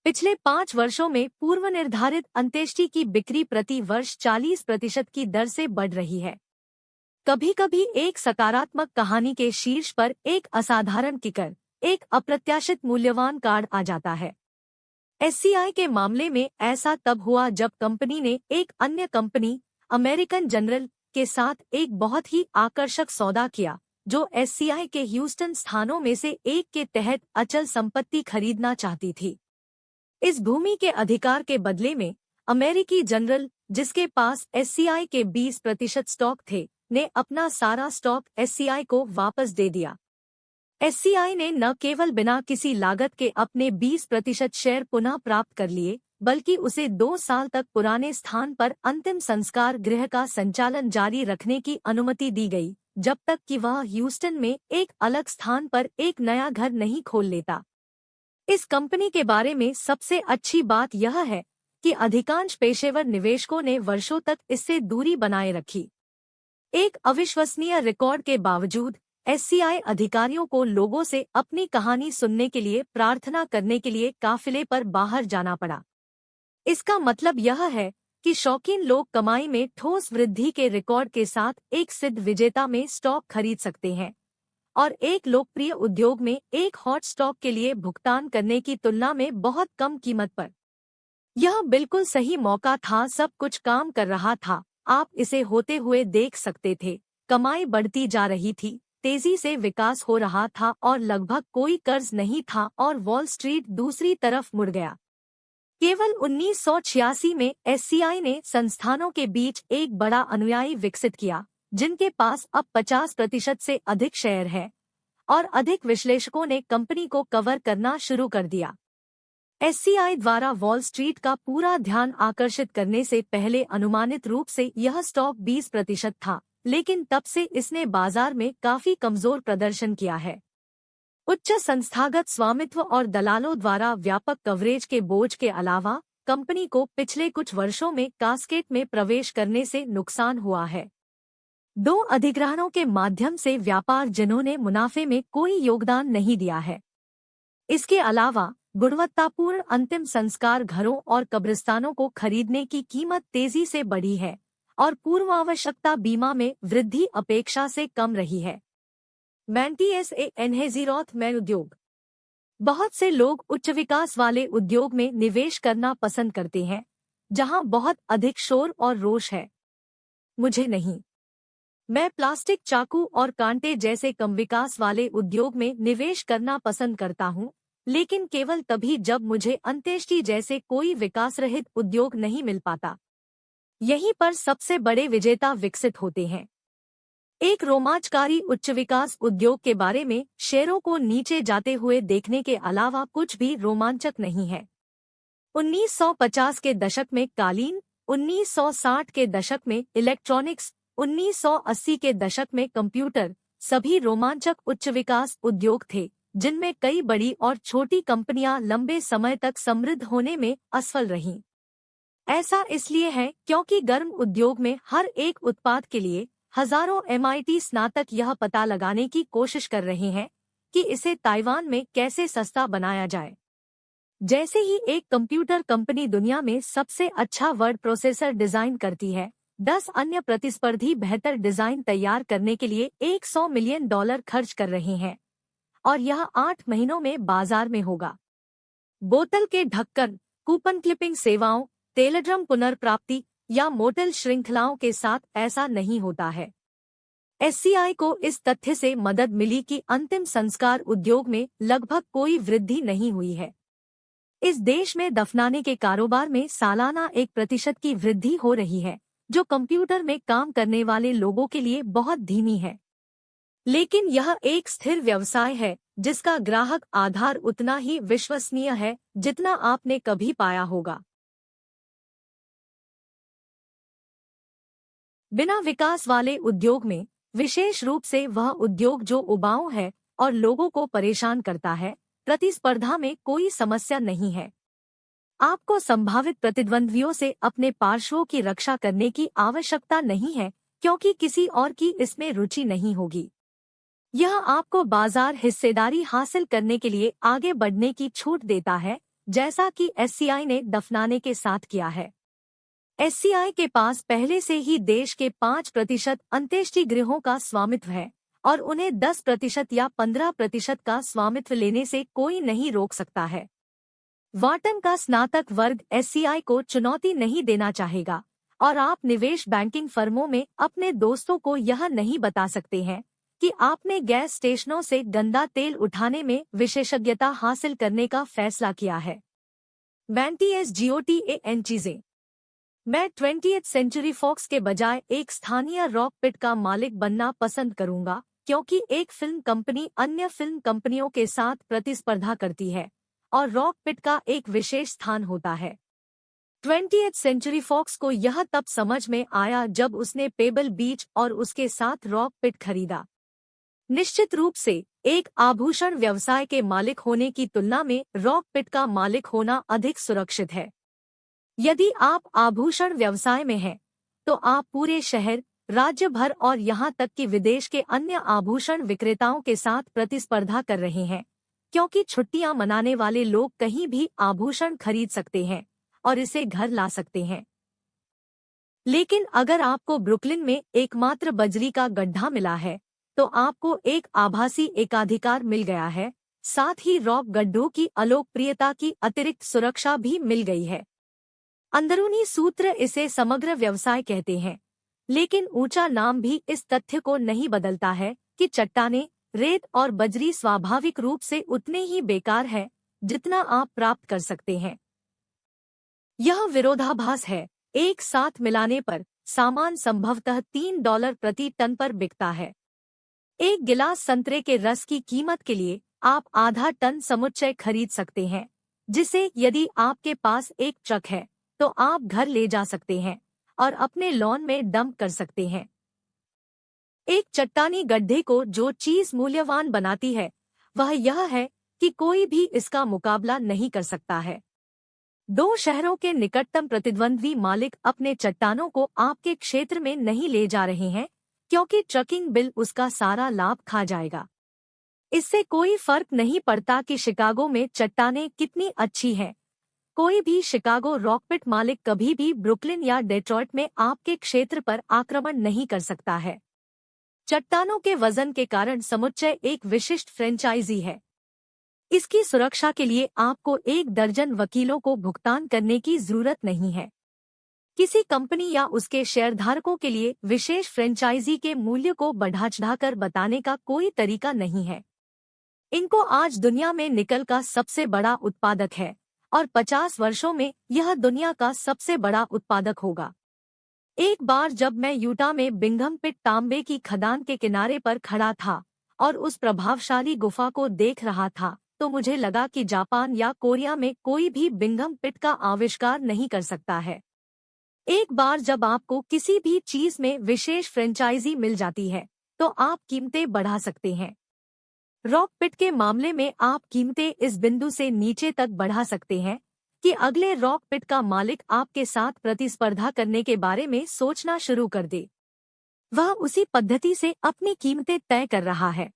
पिछले 5 वर्षों में पूर्व निर्धारित अंत्येष्टि की बिक्री प्रति वर्ष 40% की दर से बढ़ रही है। कभी-कभी एक सकारात्मक कहानी के शीर्ष पर एक असाधारण किकर, एक अप्रत्याशित मूल्यवान कार्ड आ जाता है। SCI के मामले में ऐसा तब हुआ जब कंपनी ने एक अन्य कंपनी, अमेरिकन जनरल, के साथ एक बहुत ही आकर्षक सौदा किया, जो SCI के ह्यूस्टन स्थानों में से एक के तहत अचल संपत्ति खरीदना चाहती थी। इस भूमि के अधिकार के बदले में अमेरिकी जनरल, जिसके पास SCI के 20% स्टॉक थे, ने अपना सारा स्टॉक SCI को वापस दे दिया। SCI ने न केवल बिना किसी लागत के अपने 20% शेयर पुनः प्राप्त कर लिए, बल्कि उसे 2 साल तक पुराने स्थान पर अंतिम संस्कार गृह का संचालन जारी रखने की अनुमति दी गई, जब तक कि वह ह्यूस्टन में एक अलग स्थान पर एक नया घर नहीं खोल लेता। इस कंपनी के बारे में सबसे अच्छी बात यह है कि अधिकांश पेशेवर निवेशकों ने वर्षों तक इससे दूरी बनाए रखी। एक अविश्वसनीय रिकॉर्ड के बावजूद SCI अधिकारियों को लोगों से अपनी कहानी सुनने के लिए प्रार्थना करने के लिए काफिले पर बाहर जाना पड़ा। इसका मतलब यह है कि शौकीन लोग कमाई में ठोस वृद्धि के रिकॉर्ड के साथ एक सिद्ध विजेता में स्टॉक खरीद सकते हैं, और एक लोकप्रिय उद्योग में एक हॉट स्टॉक के लिए भुगतान करने की तुलना में बहुत कम कीमत पर। यह बिल्कुल सही मौका था, सब कुछ काम कर रहा था, आप इसे होते हुए देख सकते थे। कमाई बढ़ती जा रही थी, तेजी से विकास हो रहा था और लगभग कोई कर्ज नहीं था और वॉल स्ट्रीट दूसरी तरफ मुड़ गया। केवल 1986 में एससीआई ने संस्थानों के बीच एक बड़ा अनुयायी विकसित किया, जिनके पास अब 50% से अधिक शेयर है और अधिक विश्लेषकों ने कंपनी को कवर करना शुरू कर दिया। एससीआई द्वारा वॉल स्ट्रीट का पूरा ध्यान आकर्षित करने से पहले अनुमानित रूप से यह स्टॉक 20% था, लेकिन तब से इसने बाजार में काफी कमजोर प्रदर्शन किया है। उच्च संस्थागत स्वामित्व और दलालों द्वारा व्यापक कवरेज के बोझ के अलावा कंपनी को पिछले कुछ वर्षों में कास्केट में प्रवेश करने से नुकसान हुआ है। 2 अधिग्रहणों के माध्यम से व्यापार जिन्होंने मुनाफे में कोई योगदान नहीं दिया है। इसके अलावा गुणवत्तापूर्ण अंतिम संस्कार घरों और कब्रिस्तानों को खरीदने की कीमत तेजी से बढ़ी है और पूर्वावश्यकता बीमा में वृद्धि अपेक्षा से कम रही है। मैंटियस ए एनहेजिरोथ में उद्योग। बहुत से लोग उच्च विकास वाले उद्योग में निवेश करना पसंद करते हैं, जहां बहुत अधिक शोर और रोष है। मुझे नहीं। मैं प्लास्टिक चाकू और कांटे जैसे कम विकास वाले उद्योग में निवेश करना पसंद करता हूं, लेकिन केवल तभी जब मुझे अंत्येष्टि जैसे कोई विकास रहित उद्योग नहीं मिल पाता। यहीं पर सबसे बड़े विजेता विकसित होते हैं। एक रोमांचकारी उच्च विकास उद्योग के बारे में शेयरों को नीचे जाते हुए देखने के अलावा कुछ भी रोमांचक नहीं है। 1950 के दशक में कालीन, 1960 के दशक में इलेक्ट्रॉनिक्स, 1980 के दशक में कंप्यूटर, सभी रोमांचक उच्च विकास उद्योग थे, जिनमें कई बड़ी और छोटी कंपनियां लंबे समय तक समृद्ध होने में असफल रहीं। ऐसा इसलिए है क्योंकि गर्म उद्योग में हर एक उत्पाद के लिए हजारों एमआईटी स्नातक यह पता लगाने की कोशिश कर रहे हैं कि इसे ताइवान में कैसे सस्ता बनाया जाए। जैसे ही एक कंप्यूटर कंपनी दुनिया में सबसे अच्छा वर्ड प्रोसेसर डिजाइन करती है, 10 अन्य प्रतिस्पर्धी बेहतर डिजाइन तैयार करने के लिए $100 मिलियन खर्च कर रहे हैं और यह 8 महीनों में बाजार में होगा। बोतल के ढक्कन, कूपन क्लिपिंग सेवाओं, तेलड्रम पुनर्प्राप्ति या मोटेल श्रृंखलाओं के साथ ऐसा नहीं होता है। एससीआई को इस तथ्य से मदद मिली कि अंतिम संस्कार उद्योग में लगभग कोई वृद्धि नहीं हुई है। इस देश में दफनाने के कारोबार में सालाना 1% की वृद्धि हो रही है, जो कंप्यूटर में काम करने वाले लोगों के लिए बहुत धीमी है। लेकिन यह एक स्थिर व्यवसाय है जिसका ग्राहक आधार उतना ही विश्वसनीय है जितना आपने कभी पाया होगा। बिना विकास वाले उद्योग में, विशेष रूप से वह उद्योग जो उबाऊ है और लोगों को परेशान करता है, प्रतिस्पर्धा में कोई समस्या नहीं है। आपको संभावित प्रतिद्वंद्वियों से अपने पार्श्वों की रक्षा करने की आवश्यकता नहीं है, क्योंकि किसी और की इसमें रुचि नहीं होगी। यह आपको बाजार हिस्सेदारी हासिल करने के लिए आगे बढ़ने की छूट देता है, जैसा कि एससीआई ने दफनाने के साथ किया है। एससीआई के पास पहले से ही देश के 5% अंत्येष्टि गृहों का स्वामित्व है और उन्हें 10% या 15% का स्वामित्व लेने से कोई नहीं रोक सकता है। वाटन का स्नातक वर्ग एससीआई को चुनौती नहीं देना चाहेगा और आप निवेश बैंकिंग फर्मों में अपने दोस्तों को यह नहीं बता सकते हैं कि आपने गैस स्टेशनों से गंदा तेल उठाने में विशेषज्ञता हासिल करने का फैसला किया है। मैंटियस GOTAN चीजें। मैं 20th सेंचुरी फॉक्स के बजाय एक स्थानीय रॉक पिट का मालिक बनना पसंद करूंगा, क्योंकि एक फिल्म कंपनी अन्य फिल्म कंपनियों के साथ प्रतिस्पर्धा करती है और रॉक पिट का एक विशेष स्थान होता है। 20th सेंचुरी फॉक्स को यह तब समझ में आया जब उसने पेबल बीच और उसके साथ रॉक पिट खरीदा। निश्चित रूप से एक आभूषण व्यवसाय के मालिक होने की तुलना में रॉक पिट का मालिक होना अधिक सुरक्षित है। यदि आप आभूषण व्यवसाय में हैं, तो आप पूरे शहर, राज्य भर और यहां तक कि विदेश के अन्य आभूषण विक्रेताओं के साथ प्रतिस्पर्धा कर रहे हैं, क्योंकि छुट्टियां मनाने वाले लोग कहीं भी आभूषण खरीद सकते हैं और इसे घर ला सकते हैं। लेकिन अगर आपको ब्रुकलिन में एकमात्र बजरी का गड्ढा मिला है, तो आपको एक आभासी एकाधिकार मिल गया है, साथ ही रॉक गड्ढों की अलोकप्रियता की अतिरिक्त सुरक्षा भी मिल गई है। अंदरूनी सूत्र इसे समग्र व्यवसाय कहते हैं, लेकिन ऊंचा नाम भी इस तथ्य को नहीं बदलता है कि चट्टानें, रेत और बजरी स्वाभाविक रूप से उतने ही बेकार है जितना आप प्राप्त कर सकते हैं। यह विरोधाभास है। एक साथ मिलाने पर सामान संभवतः $3 प्रति टन पर बिकता है। एक गिलास संतरे के रस की कीमत के लिए आप आधा टन समुच्चय खरीद सकते हैं, जिसे यदि आपके पास एक ट्रक है तो आप घर ले जा सकते हैं और अपने लॉन में डंप कर सकते हैं। एक चट्टानी गड्ढे को जो चीज मूल्यवान बनाती है वह यह है कि कोई भी इसका मुकाबला नहीं कर सकता है। दो शहरों के निकटतम प्रतिद्वंद्वी मालिक अपने चट्टानों को आपके क्षेत्र में नहीं ले जा रहे हैं क्योंकि ट्रकिंग बिल उसका सारा लाभ खा जाएगा। इससे कोई फर्क नहीं पड़ता कि शिकागो में चट्टानें कितनी अच्छी हैं। कोई भी शिकागो रॉकपिट मालिक कभी भी ब्रुकलिन या डेट्रॉइट में आपके क्षेत्र पर आक्रमण नहीं कर सकता है। चट्टानों के वजन के कारण समुच्चय एक विशिष्ट फ्रेंचाइजी है। इसकी सुरक्षा के लिए आपको 1 दर्जन वकीलों को भुगतान करने की जरूरत नहीं है। किसी कंपनी या उसके शेयरधारकों के लिए विशेष फ्रेंचाइजी के मूल्य को बढ़ा-चढ़ाकर बताने का कोई तरीका नहीं है। इनको आज दुनिया में निकल का सबसे बड़ा उत्पादक है और 50 वर्षों में यह दुनिया का सबसे बड़ा उत्पादक होगा। एक बार जब मैं यूटा में बिंघम पिट तांबे की खदान के किनारे पर खड़ा था और उस प्रभावशाली गुफा को देख रहा था तो मुझे लगा कि जापान या कोरिया में कोई भी बिंघम पिट का आविष्कार नहीं कर सकता है। एक बार जब आपको किसी भी चीज में विशेष फ्रेंचाइजी मिल जाती है तो आप कीमतें बढ़ा सकते हैं। रॉक पिट के मामले में आप कीमतें इस बिंदु से नीचे तक बढ़ा सकते हैं कि अगले रॉक पिट का मालिक आपके साथ प्रतिस्पर्धा करने के बारे में सोचना शुरू कर दे। वह उसी पद्धति से अपनी कीमतें तय कर रहा है।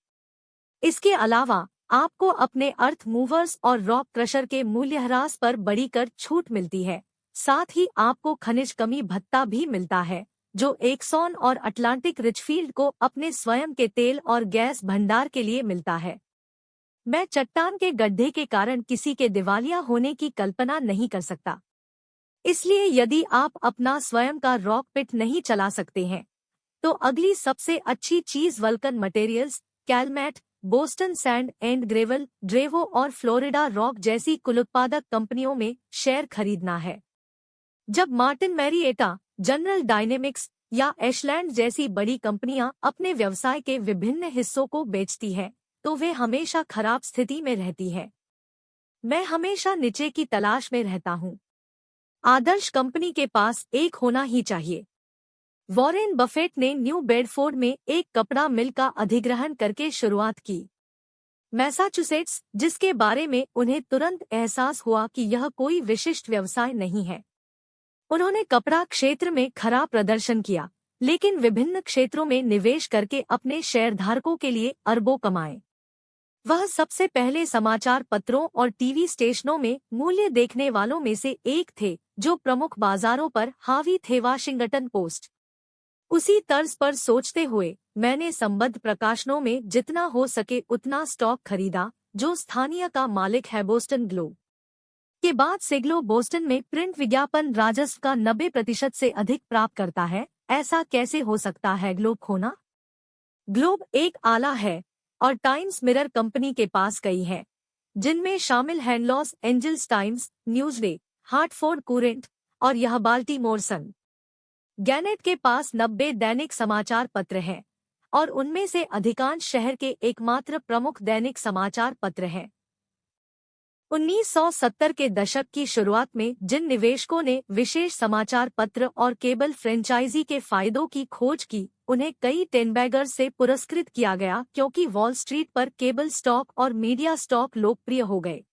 इसके अलावा आपको अपने अर्थ मूवर्स और रॉक क्रशर के मूल्यह्रास पर बड़ी कर छूट मिलती है। साथ ही आपको खनिज कमी भत्ता भी मिलता है जो एक्सॉन और अटलांटिक रिचफील्ड को अपने स्वयं के तेल और गैस भंडार के लिए मिलता है। मैं चट्टान के गड्ढे के कारण किसी के दिवालिया होने की कल्पना नहीं कर सकता। इसलिए यदि आप अपना स्वयं का रॉक पिट नहीं चला सकते हैं तो अगली सबसे अच्छी चीज Vulcan Materials, Calmat, Boston Sand and Gravel, Dravo और फ्लोरिडा रॉक जैसी कुलोत्पादक कंपनियों में शेयर खरीदना है। जब मार्टिन मैरिएटा, जनरल डायनेमिक्स या एशलैंड जैसी बड़ी कंपनियां अपने व्यवसाय के विभिन्न हिस्सों को बेचती हैं तो वे हमेशा खराब स्थिति में रहती है। मैं हमेशा नीचे की तलाश में रहता हूँ। आदर्श कंपनी के पास एक होना ही चाहिए। वॉरेन बफेट ने न्यू बेडफोर्ड में एक कपड़ा मिल का अधिग्रहण करके शुरुआत की। मैसाचुसेट्स, जिसके बारे में उन्हें तुरंत एहसास हुआ कि यह कोई विशिष्ट व्यवसाय नहीं है। उन्होंने कपड़ा क्षेत्र में खराब प्रदर्शन किया, लेकिन विभिन्न क्षेत्रों में निवेश करके अपने शेयरधारकों के लिए अरबों कमाए। वह सबसे पहले समाचार पत्रों और टीवी स्टेशनों में मूल्य देखने वालों में से एक थे जो प्रमुख बाजारों पर हावी थे। Washington post. उसी तर्ज पर सोचते हुए मैंने संबद्ध प्रकाशनों में जितना हो सके उतना स्टॉक खरीदा जो स्थानीय का मालिक है। बोस्टन ग्लोब के बाद सिग्लो बोस्टन में प्रिंट विज्ञापन राजस्व का 90% से अधिक प्राप्त करता है। ऐसा कैसे हो सकता है ग्लोब खोना? ग्लोब एक आला है और टाइम्स मिरर कंपनी के पास कई है, जिनमें शामिल हैं Los Angeles times, Newsday, Hartford कुरेंट और यह बाल्टीमोर सन। गैनेट के पास 90 दैनिक समाचार पत्र हैं और उनमें से अधिकांश शहर के एकमात्र प्रमुख दैनिक समाचार पत्र हैं। 1970 के दशक की शुरुआत में जिन निवेशकों ने विशेष समाचार पत्र और केबल फ्रेंचाइजी के फायदों की खोज की, उन्हें कई टेनबैगर्स से पुरस्कृत किया गया क्योंकि वॉल स्ट्रीट पर केबल स्टॉक और मीडिया स्टॉक लोकप्रिय हो गए।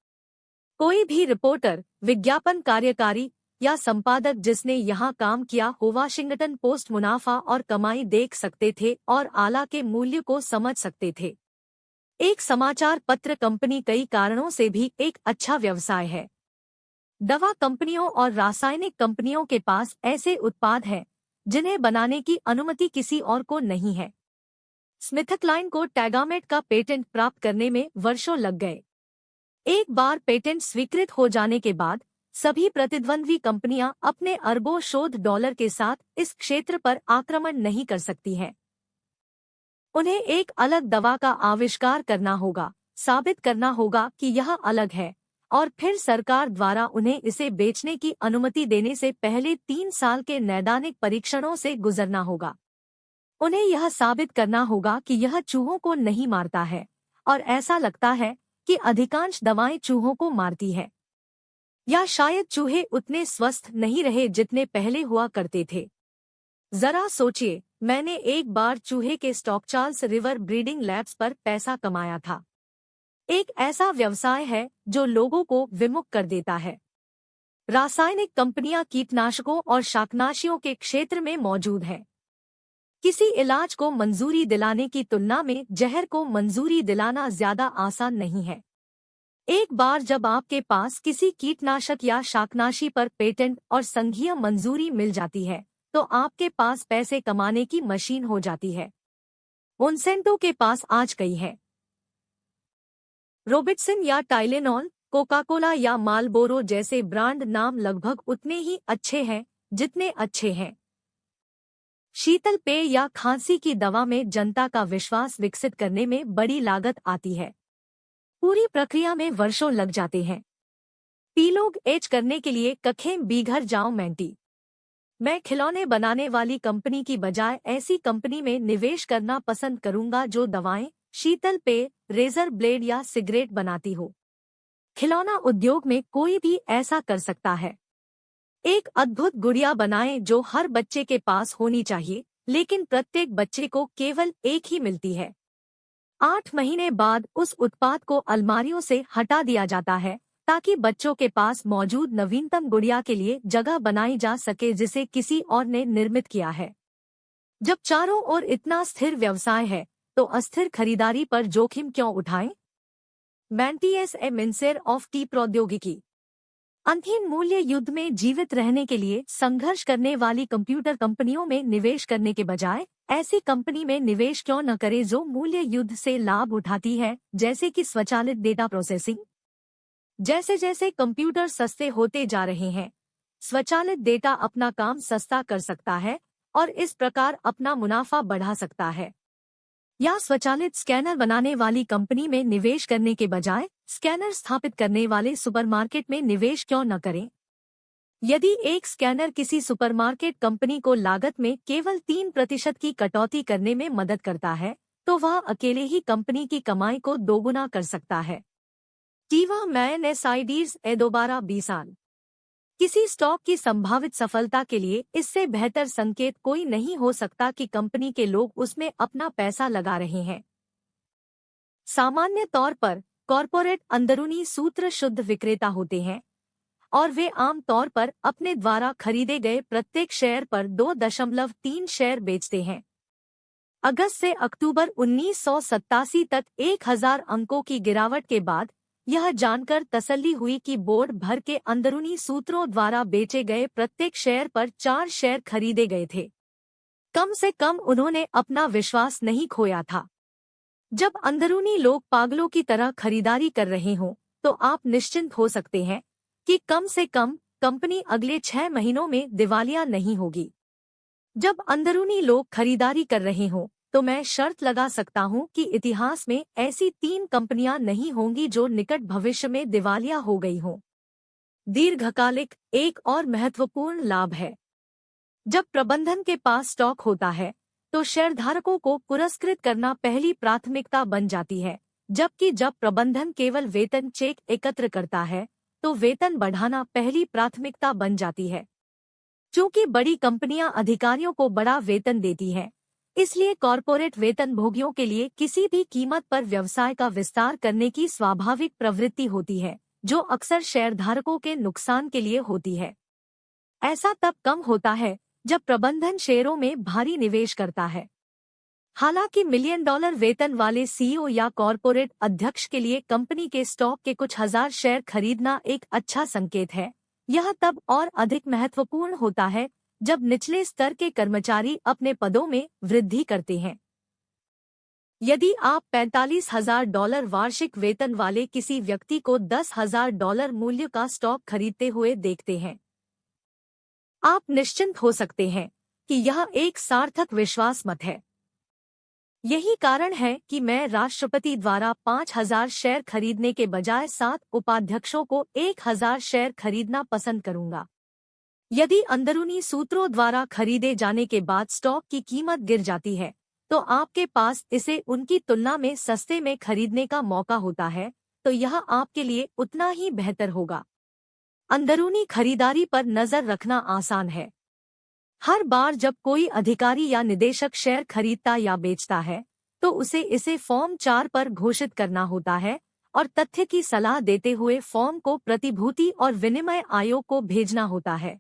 कोई भी रिपोर्टर, विज्ञापन कार्यकारी या संपादक जिसने यहाँ काम किया हो वाशिंगटन पोस्ट मुनाफा और कमाई देख सकते थे और आला के मूल्य को समझ सकते थे। एक समाचार पत्र कंपनी कई कारणों से भी एक अच्छा व्यवसाय है। दवा कंपनियों और रासायनिक कंपनियों के पास ऐसे उत्पाद हैं जिन्हें बनाने की अनुमति किसी और को नहीं है। स्मिथक्लाइन को टैगामेट का पेटेंट प्राप्त करने में वर्षों लग गए। एक बार पेटेंट स्वीकृत हो जाने के बाद सभी प्रतिद्वंद्वी कंपनियां अपने अरबों शोध डॉलर के साथ इस क्षेत्र पर आक्रमण नहीं कर सकती हैं। उन्हें एक अलग दवा का आविष्कार करना होगा, साबित करना होगा कि यह अलग है, और फिर सरकार द्वारा उन्हें इसे बेचने की अनुमति देने से पहले 3 साल के नैदानिक परीक्षणों से गुजरना होगा। उन्हें यह साबित करना होगा कि यह चूहों को नहीं मारता है, और ऐसा लगता है कि अधिकांश दवाएं चूहों को मारती है। या शायद चूहे उतने स्वस्थ नहीं रहे जितने पहले हुआ करते थे। जरा सोचिए, मैंने एक बार चूहे के स्टॉकचार्ल्स रिवर ब्रीडिंग लैब्स पर पैसा कमाया था। एक ऐसा व्यवसाय है जो लोगों को विमुख कर देता है। रासायनिक कंपनियां कीटनाशकों और शाकनाशियों के क्षेत्र में मौजूद हैं। किसी इलाज को मंजूरी दिलाने की तुलना में जहर को मंजूरी दिलाना ज्यादा आसान नहीं है। एक बार जब आपके पास किसी कीटनाशक या शाकनाशी पर पेटेंट और संघीय मंजूरी मिल जाती है, तो आपके पास पैसे कमाने की मशीन हो जाती है। मोनसेंटो के पास आज कई है। रोबिटसन या टाइलेनॉल, कोका कोला या मालबोरो जैसे ब्रांड नाम लगभग उतने ही अच्छे हैं जितने अच्छे हैं। शीतल पेय या खांसी की दवा में जनता का विश्वास विकसित करने में बड़ी लागत आती है। पूरी प्रक्रिया में वर्षों लग जाते हैं। पीलोग एच करने के लिए कखें बीघर जाओ मैंटी। मैं खिलौने बनाने वाली कंपनी की बजाय ऐसी कंपनी में निवेश करना पसंद करूंगा जो दवाएं, शीतल पेय, रेजर ब्लेड या सिगरेट बनाती हो। खिलौना उद्योग में कोई भी ऐसा कर सकता है। एक अद्भुत गुड़िया बनाएं जो हर बच्चे के पास होनी चाहिए, लेकिन प्रत्येक बच्चे को केवल एक ही मिलती है। 8 महीने बाद उस उत्पाद को अलमारियों से हटा दिया जाता है ताकि बच्चों के पास मौजूद नवीनतम गुड़िया के लिए जगह बनाई जा सके जिसे किसी और ने निर्मित किया है। जब चारों ओर इतना स्थिर व्यवसाय है, तो अस्थिर खरीदारी पर जोखिम क्यों उठाएं? मैंटियस ए मिंसेर ऑफ टी प्रौद्योगिकी। अंतिम मूल्य युद्ध में जीवित रहने के लिए संघर्ष करने वाली कंप्यूटर कंपनियों में निवेश करने के बजाय ऐसी कंपनी में निवेश क्यों न करें जो मूल्य युद्ध से लाभ उठाती है, जैसे कि स्वचालित डेटा प्रोसेसिंग। जैसे जैसे कंप्यूटर सस्ते होते जा रहे हैं, स्वचालित डेटा अपना काम सस्ता कर सकता है और इस प्रकार अपना मुनाफा बढ़ा सकता है। या स्वचालित स्कैनर बनाने वाली कंपनी में निवेश करने के बजाय स्कैनर स्थापित करने वाले सुपरमार्केट में निवेश क्यों न करें? यदि एक स्कैनर किसी सुपरमार्केट कंपनी को लागत में केवल 3% की कटौती करने में मदद करता है, तो वह अकेले ही कंपनी की कमाई को दोगुना कर सकता है। टीवा मैन एसआईडीज ए दोबारा 20 साल। किसी स्टॉक की संभावित सफलता के लिए इससे बेहतर संकेत कोई नहीं हो सकता कि कंपनी के लोग उसमें अपना पैसा लगा रहे हैं। सामान्य तौर पर कॉरपोरेट अंदरूनी सूत्र शुद्ध विक्रेता होते हैं और वे आम तौर पर अपने द्वारा खरीदे गए प्रत्येक शेयर पर 2.3 शेयर बेचते हैं। अगस्त से अक्टूबर 1987 तक 1000 अंकों की गिरावट के बाद यह जानकर तसल्ली हुई कि बोर्ड भर के अंदरूनी सूत्रों द्वारा बेचे गए प्रत्येक शेयर पर 4 शेयर खरीदे गए थे। कम से कम उन्होंने अपना विश्वास नहीं खोया था। जब अंदरूनी लोग पागलों की तरह खरीदारी कर रहे हों, तो आप निश्चिंत हो सकते हैं कि कम से कम कंपनी अगले 6 महीनों में दिवालिया नहीं होगी। जब अंदरूनी लोग खरीदारी कर रहे हों, तो मैं शर्त लगा सकता हूं कि इतिहास में ऐसी 3 कंपनियां नहीं होंगी जो निकट भविष्य में दिवालिया हो गई हों। दीर्घकालिक एक और महत्वपूर्ण लाभ है। जब प्रबंधन के पास स्टॉक होता है, तो शेयरधारकों को पुरस्कृत करना पहली प्राथमिकता बन जाती है, जबकि जब प्रबंधन केवल वेतन चेक एकत्र करता है, तो वेतन बढ़ाना पहली प्राथमिकता बन जाती है। चूंकि बड़ी कंपनियां अधिकारियों को बड़ा वेतन देती हैं, इसलिए कॉरपोरेट वेतन भोगियों के लिए किसी भी कीमत पर व्यवसाय का विस्तार करने की स्वाभाविक प्रवृत्ति होती है, जो अक्सर शेयरधारकों के नुकसान के लिए होती है। ऐसा तब कम होता है जब प्रबंधन शेयरों में भारी निवेश करता है। हालांकि $1 मिलियन वेतन वाले सीईओ या कॉरपोरेट अध्यक्ष के लिए कंपनी के स्टॉक के कुछ हजार शेयर खरीदना एक अच्छा संकेत है। यह तब और अधिक महत्वपूर्ण होता है जब निचले स्तर के कर्मचारी अपने पदों में वृद्धि करते हैं। यदि आप $45,000 वार्षिक वेतन वाले किसी व्यक्ति को $10,000 मूल्य का स्टॉक खरीदते हुए देखते हैं, आप निश्चिंत हो सकते हैं कि यह एक सार्थक विश्वास मत है। यही कारण है कि मैं राष्ट्रपति द्वारा 5,000 शेयर खरीदने के बजाय 7 उपाध्यक्षों को 1,000 शेयर खरीदना पसंद करूंगा। यदि अंदरूनी सूत्रों द्वारा खरीदे जाने के बाद स्टॉक की कीमत गिर जाती है, तो आपके पास इसे उनकी तुलना में सस्ते में खरीदने का मौका होता है, तो यह आपके लिए उतना ही बेहतर होगा। अंदरूनी खरीदारी पर नजर रखना आसान है। हर बार जब कोई अधिकारी या निदेशक शेयर खरीदता या बेचता है, तो उसे इसे फॉर्म 4 पर घोषित करना होता है और तथ्य की सलाह देते हुए फॉर्म को प्रतिभूति और विनिमय आयोग को भेजना होता है।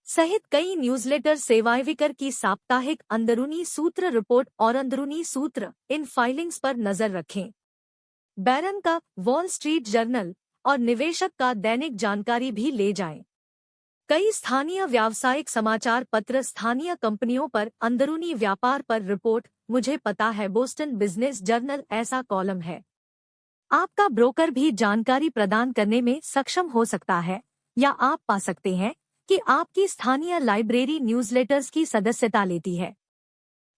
सहित कई न्यूज़लेटर सेवाविकर की साप्ताहिक अंदरूनी सूत्र रिपोर्ट और अंदरूनी सूत्र इन फाइलिंग्स पर नजर रखें। बैरन का वॉल स्ट्रीट जर्नल और निवेशक का दैनिक जानकारी भी ले जाएं। कई स्थानीय व्यावसायिक समाचार पत्र स्थानीय कंपनियों पर अंदरूनी व्यापार पर रिपोर्ट। मुझे पता है बोस्टन बिजनेस जर्नल ऐसा कॉलम है। आपका ब्रोकर भी जानकारी प्रदान करने में सक्षम हो सकता है, या आप पा सकते हैं कि आपकी स्थानीय लाइब्रेरी न्यूज़लेटर्स की सदस्यता लेती है।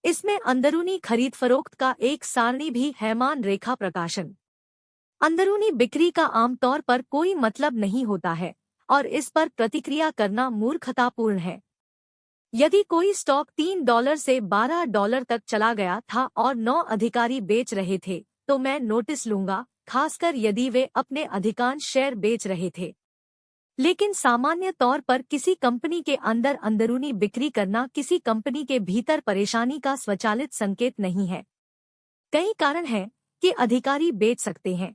इसमें अंदरूनी खरीद फरोख्त का एक सारणी भी है। मान रेखा प्रकाशन अंदरूनी बिक्री का आमतौर पर कोई मतलब नहीं होता है और इस पर प्रतिक्रिया करना मूर्खतापूर्ण है। यदि कोई स्टॉक $3 से $12 तक चला गया था और 9 अधिकारी बेच रहे थे, तो मैं नोटिस लूंगा, खासकर यदि वे अपने अधिकांश शेयर बेच रहे थे। लेकिन सामान्य तौर पर किसी कंपनी के अंदर अंदरूनी बिक्री करना किसी कंपनी के भीतर परेशानी का स्वचालित संकेत नहीं है। कई कारण हैं कि अधिकारी बेच सकते हैं।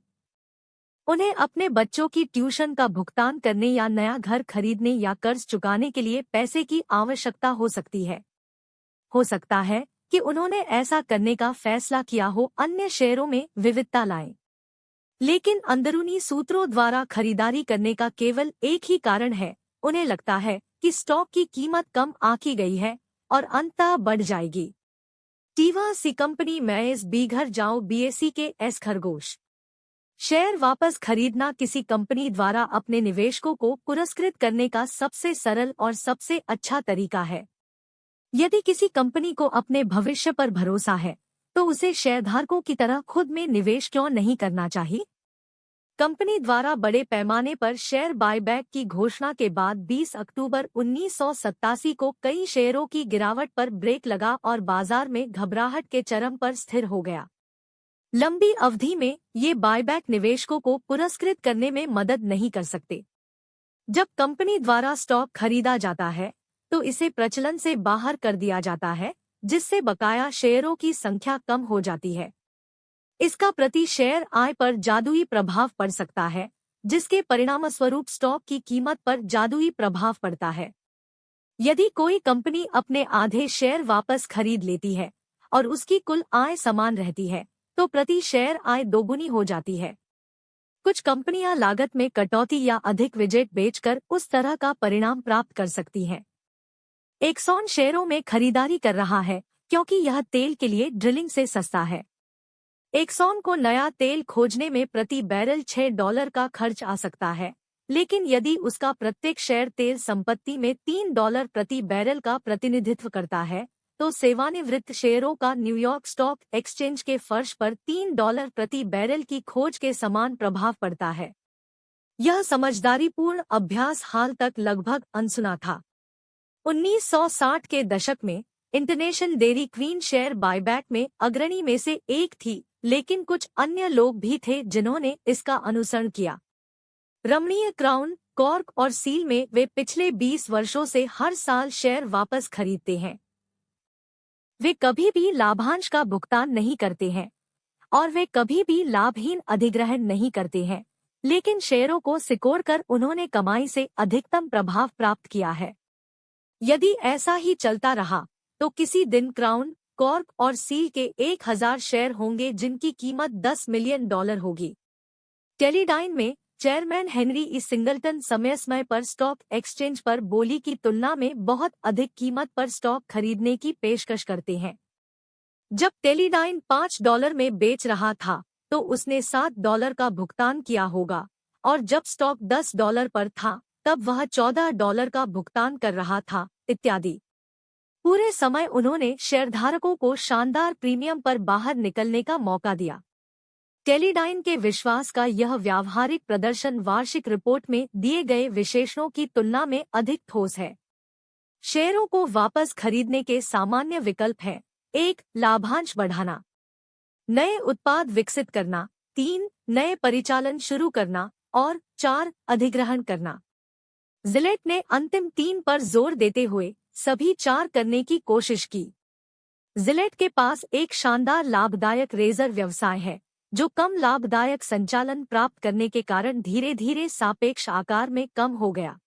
उन्हें अपने बच्चों की ट्यूशन का भुगतान करने या नया घर खरीदने या कर्ज चुकाने के लिए पैसे की आवश्यकता हो सकती है। हो सकता है कि उन्होंने ऐसा करने का फैसला किया हो अन्य शेयरों में विविधता लाएं। लेकिन अंदरूनी सूत्रों द्वारा खरीदारी करने का केवल एक ही कारण है, उन्हें लगता है कि स्टॉक की कीमत कम आंकी गई है और अंततः बढ़ जाएगी। टीवा सी कंपनी मैं इस बीघर जाओ बीएसी के एस खरगोश। शेयर वापस खरीदना किसी कंपनी द्वारा अपने निवेशकों को पुरस्कृत करने का सबसे सरल और सबसे अच्छा तरीका है। यदि किसी कंपनी को अपने भविष्य पर भरोसा है, तो उसे शेयरधारकों की तरह खुद में निवेश क्यों नहीं करना चाहिए? कंपनी द्वारा बड़े पैमाने पर शेयर बायबैक की घोषणा के बाद 20 अक्टूबर 1987 को कई शेयरों की गिरावट पर ब्रेक लगा और बाजार में घबराहट के चरम पर स्थिर हो गया। लंबी अवधि में ये बायबैक निवेशकों को पुरस्कृत करने में मदद नहीं कर सकते। जब कंपनी द्वारा स्टॉक खरीदा जाता है, तो इसे प्रचलन से बाहर कर दिया जाता है, जिससे बकाया शेयरों की संख्या कम हो जाती है। इसका प्रति शेयर आय पर जादुई प्रभाव पड़ सकता है, जिसके परिणामस्वरूप स्टॉक की कीमत पर जादुई प्रभाव पड़ता है। यदि कोई कंपनी अपने आधे शेयर वापस खरीद लेती है और उसकी कुल आय समान रहती है, तो प्रति शेयर आय दोगुनी हो जाती है। कुछ कंपनियां लागत में कटौती या अधिक विजेट बेचकर उस तरह का परिणाम प्राप्त कर सकती हैं। एक्सॉन शेयरों में खरीदारी कर रहा है क्योंकि यह तेल के लिए ड्रिलिंग से सस्ता है। एक्सॉन को नया तेल खोजने में प्रति बैरल $6 का खर्च आ सकता है, लेकिन यदि उसका प्रत्येक शेयर तेल संपत्ति में $3 प्रति बैरल का प्रतिनिधित्व करता है, तो सेवानिवृत्त शेयरों का न्यूयॉर्क स्टॉक एक्सचेंज के फर्श पर $3 प्रति बैरल की खोज के समान प्रभाव पड़ता है। यह समझदारीपूर्ण अभ्यास हाल तक लगभग अनसुना था। 1960 के दशक में international dairy queen share buyback में अग्रणी में से एक थी, लेकिन कुछ अन्य लोग भी थे जिन्होंने इसका अनुसरण किया। रमणीय क्राउन, कॉर्क और सील में वे पिछले 20 वर्षों से हर साल शेयर वापस खरीदते हैं। वे कभी भी लाभांश का भुगतान नहीं करते हैं और वे कभी भी लाभहीन अधिग्रहण नहीं करते हैं, लेकिन शेयरों को सिकोड़कर उन्होंने कमाई से अधिकतम प्रभाव प्राप्त किया है। यदि ऐसा ही चलता रहा, तो किसी दिन क्राउन, कॉर्क और सील के 1000 शेयर होंगे जिनकी कीमत $10 मिलियन होगी। टेलीडाइन में चेयरमैन हेनरी ई सिंगलटन समय पर स्टॉक एक्सचेंज पर बोली की तुलना में बहुत अधिक कीमत पर स्टॉक खरीदने की पेशकश करते हैं। जब टेलीडाइन $5 में बेच रहा था तो उसने $7 का भुगतान किया होगा, और जब स्टॉक $10 पर था तब वह $14 का भुगतान कर रहा था, इत्यादि। पूरे समय उन्होंने शेयरधारकों को शानदार प्रीमियम पर बाहर निकलने का मौका दिया। टेलीडाइन के विश्वास का यह व्यावहारिक प्रदर्शन वार्षिक रिपोर्ट में दिए गए विशेषणों की तुलना में अधिक ठोस है। शेयरों को वापस खरीदने के सामान्य विकल्प हैं: 1. लाभांश बढ़ाना, नए उत्पाद विकसित करना, 3. नए परिचालन शुरू करना, और 4. अधिग्रहण करना। जिलेट ने अंतिम 3 पर जोर देते हुए सभी 4 करने की कोशिश की। जिलेट के पास एक शानदार लाभदायक रेजर व्यवसाय है, जो कम लाभदायक संचालन प्राप्त करने के कारण धीरे धीरे सापेक्ष आकार में कम हो गया।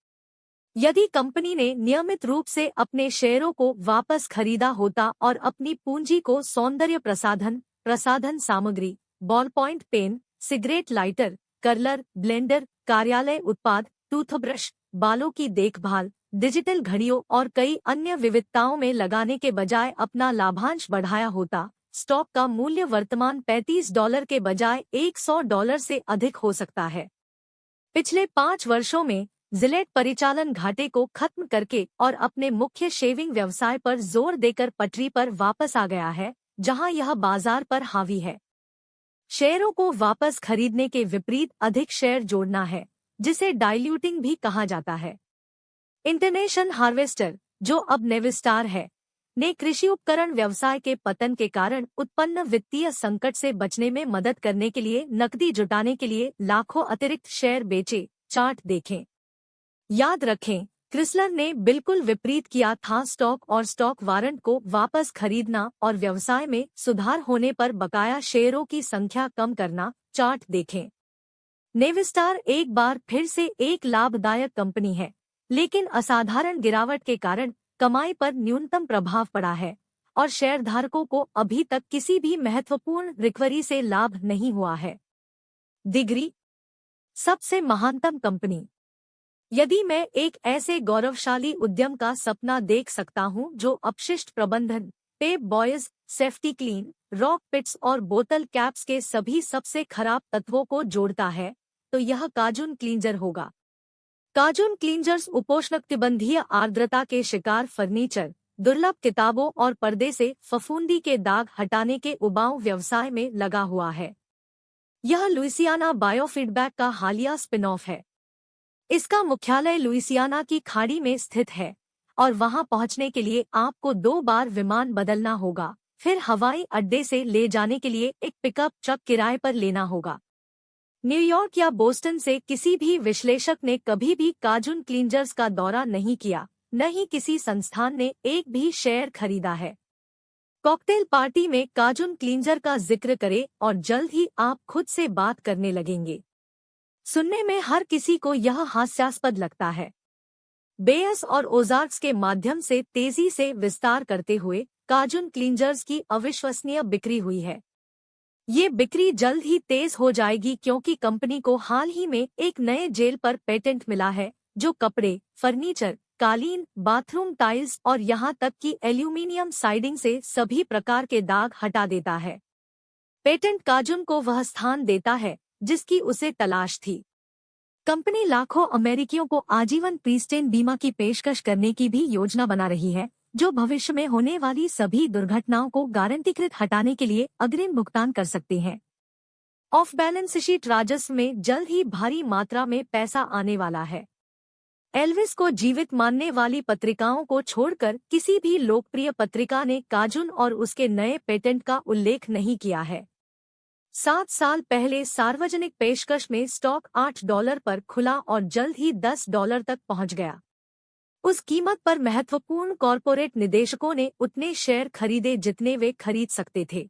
यदि कंपनी ने नियमित रूप से अपने शेयरों को वापस खरीदा होता और अपनी पूंजी को सौंदर्य प्रसाधन सामग्री, ballpoint pen, cigarette lighter, curler, blender, कार्यालय उत्पाद, टूथब्रश, बालों की देखभाल, डिजिटल घड़ियों और कई अन्य विविधताओं में लगाने के बजाय अपना लाभांश बढ़ाया होता, स्टॉक का मूल्य वर्तमान $35 के बजाय $100 से अधिक हो सकता है। पिछले 5 वर्षों में जिलेट परिचालन घाटे को खत्म करके और अपने मुख्य शेविंग व्यवसाय पर जोर देकर पटरी पर वापस आ गया है, जहां यह बाजार पर हावी है। शेयरों को वापस खरीदने के विपरीत अधिक शेयर जोड़ना है, जिसे डाइल्यूटिंग भी कहा जाता है। इंटरनेशनल हार्वेस्टर, जो अब नेविस्टार है, ने कृषि उपकरण व्यवसाय के पतन के कारण उत्पन्न वित्तीय संकट से बचने में मदद करने के लिए नकदी जुटाने के लिए लाखों अतिरिक्त शेयर बेचे। चार्ट देखें। याद रखें, क्रिसलर ने बिल्कुल विपरीत किया था। स्टॉक और स्टॉक वारंट को वापस खरीदना और व्यवसाय में सुधार होने पर बकाया शेयरों की संख्या कम करना। चार्ट देखें। नेविस्टार एक बार फिर से एक लाभदायक कंपनी है, लेकिन असाधारण गिरावट के कारण कमाई पर न्यूनतम प्रभाव पड़ा है और शेयरधारकों को अभी तक किसी भी महत्वपूर्ण रिकवरी से लाभ नहीं हुआ है। डिग्री सबसे महानतम कंपनी। यदि मैं एक ऐसे गौरवशाली उद्यम का सपना देख सकता हूं जो अपशिष्ट प्रबंधन, पेप बॉयज, सेफ्टी क्लीन, रॉक पिट्स और बोतल कैप्स के सभी सबसे खराब तत्वों को जोड़ता है, तो यह काजुन क्लींजर होगा। काजुन क्लींजर्स उपोष्णकटिबंधीय आर्द्रता के शिकार फर्नीचर, दुर्लभ किताबों और पर्दे से फफूंदी के दाग हटाने के उबाऊ व्यवसाय में लगा हुआ है। यह लुइसियाना बायोफीडबैक का हालिया स्पिन ऑफ है। इसका मुख्यालय लुइसियाना की खाड़ी में स्थित है और वहां पहुंचने के लिए आपको 2 बार विमान बदलना होगा, फिर हवाई अड्डे से ले जाने के लिए एक पिकअप ट्रक किराए पर लेना होगा। न्यूयॉर्क या बोस्टन से किसी भी विश्लेषक ने कभी भी काजुन क्लींजर्स का दौरा नहीं किया, न ही किसी संस्थान ने एक भी शेयर खरीदा है। कॉकटेल पार्टी में काजुन क्लींजर का जिक्र करें और जल्द ही आप खुद से बात करने लगेंगे। सुनने में हर किसी को यह हास्यास्पद लगता है। बेयस और ओजार्क्स के माध्यम से तेजी से विस्तार करते हुए काजुन क्लींजर्स की अविश्वसनीय बिक्री हुई है। ये बिक्री जल्द ही तेज हो जाएगी क्योंकि कंपनी को हाल ही में एक नए जेल पर पेटेंट मिला है जो कपड़े, फर्नीचर, कालीन, बाथरूम टाइल्स और यहां तक कि एल्यूमीनियम साइडिंग से सभी प्रकार के दाग हटा देता है। पेटेंट काजुन को वह स्थान देता है जिसकी उसे तलाश थी। कंपनी लाखों अमेरिकियों को आजीवन प्रीस्टेन बीमा की पेशकश करने की भी योजना बना रही है, जो भविष्य में होने वाली सभी दुर्घटनाओं को गारंटीकृत हटाने के लिए अग्रिम भुगतान कर सकते हैं। ऑफ बैलेंस शीट राजस्व में जल्द ही भारी मात्रा में पैसा आने वाला है। एल्विस को जीवित मानने वाली पत्रिकाओं को छोड़कर किसी भी लोकप्रिय पत्रिका ने काजुन और उसके नए पेटेंट का उल्लेख नहीं किया है। 7 साल पहले सार्वजनिक पेशकश में स्टॉक $8 पर खुला और जल्द ही $10 तक पहुंच गया। उस कीमत पर महत्वपूर्ण कॉरपोरेट निदेशकों ने उतने शेयर खरीदे जितने वे खरीद सकते थे।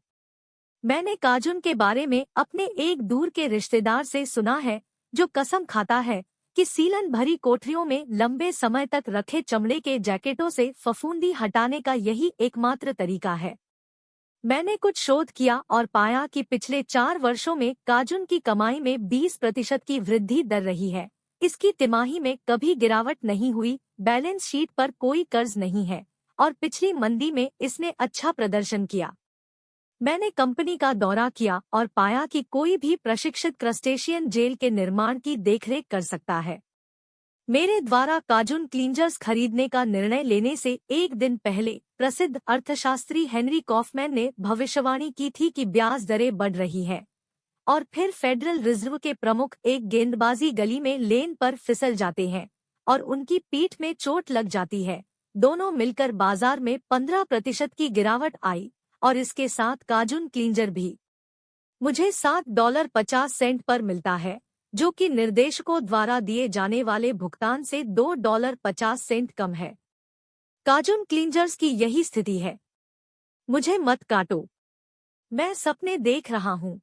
मैंने काजुन के बारे में अपने एक दूर के रिश्तेदार से सुना है, जो कसम खाता है कि सीलन भरी कोठरियों में लंबे समय तक रखे चमड़े के जैकेटों से फफूंदी हटाने का यही एकमात्र तरीका है। मैंने कुछ शोध किया और पाया कि पिछले 4 वर्षों में काजुन की कमाई में 20% की वृद्धि दर रही है। इसकी तिमाही में कभी गिरावट नहीं हुई, बैलेंस शीट पर कोई कर्ज नहीं है और पिछली मंदी में इसने अच्छा प्रदर्शन किया। मैंने कंपनी का दौरा किया और पाया कि कोई भी प्रशिक्षित क्रस्टेशियन जेल के निर्माण की देखरेख कर सकता है। मेरे द्वारा काजून क्लींजर्स खरीदने का निर्णय लेने से एक दिन पहले प्रसिद्ध अर्थशास्त्री हेनरी कॉफमैन ने भविष्यवाणी की थी कि ब्याज दरें बढ़ रही हैं और फिर फेडरल रिजर्व के प्रमुख एक गेंदबाजी गली में लेन पर फिसल जाते हैं और उनकी पीठ में चोट लग जाती है। दोनों मिलकर बाजार में 15% की गिरावट आई और इसके साथ काजून क्लींजर भी मुझे $7.50 पर मिलता है, जो कि निर्देशकों द्वारा दिए जाने वाले भुगतान से $2.50 कम है। काजून क्लींजर्स की यही स्थिति है। मुझे मत काटो। मैं सपने देख रहा हूँ।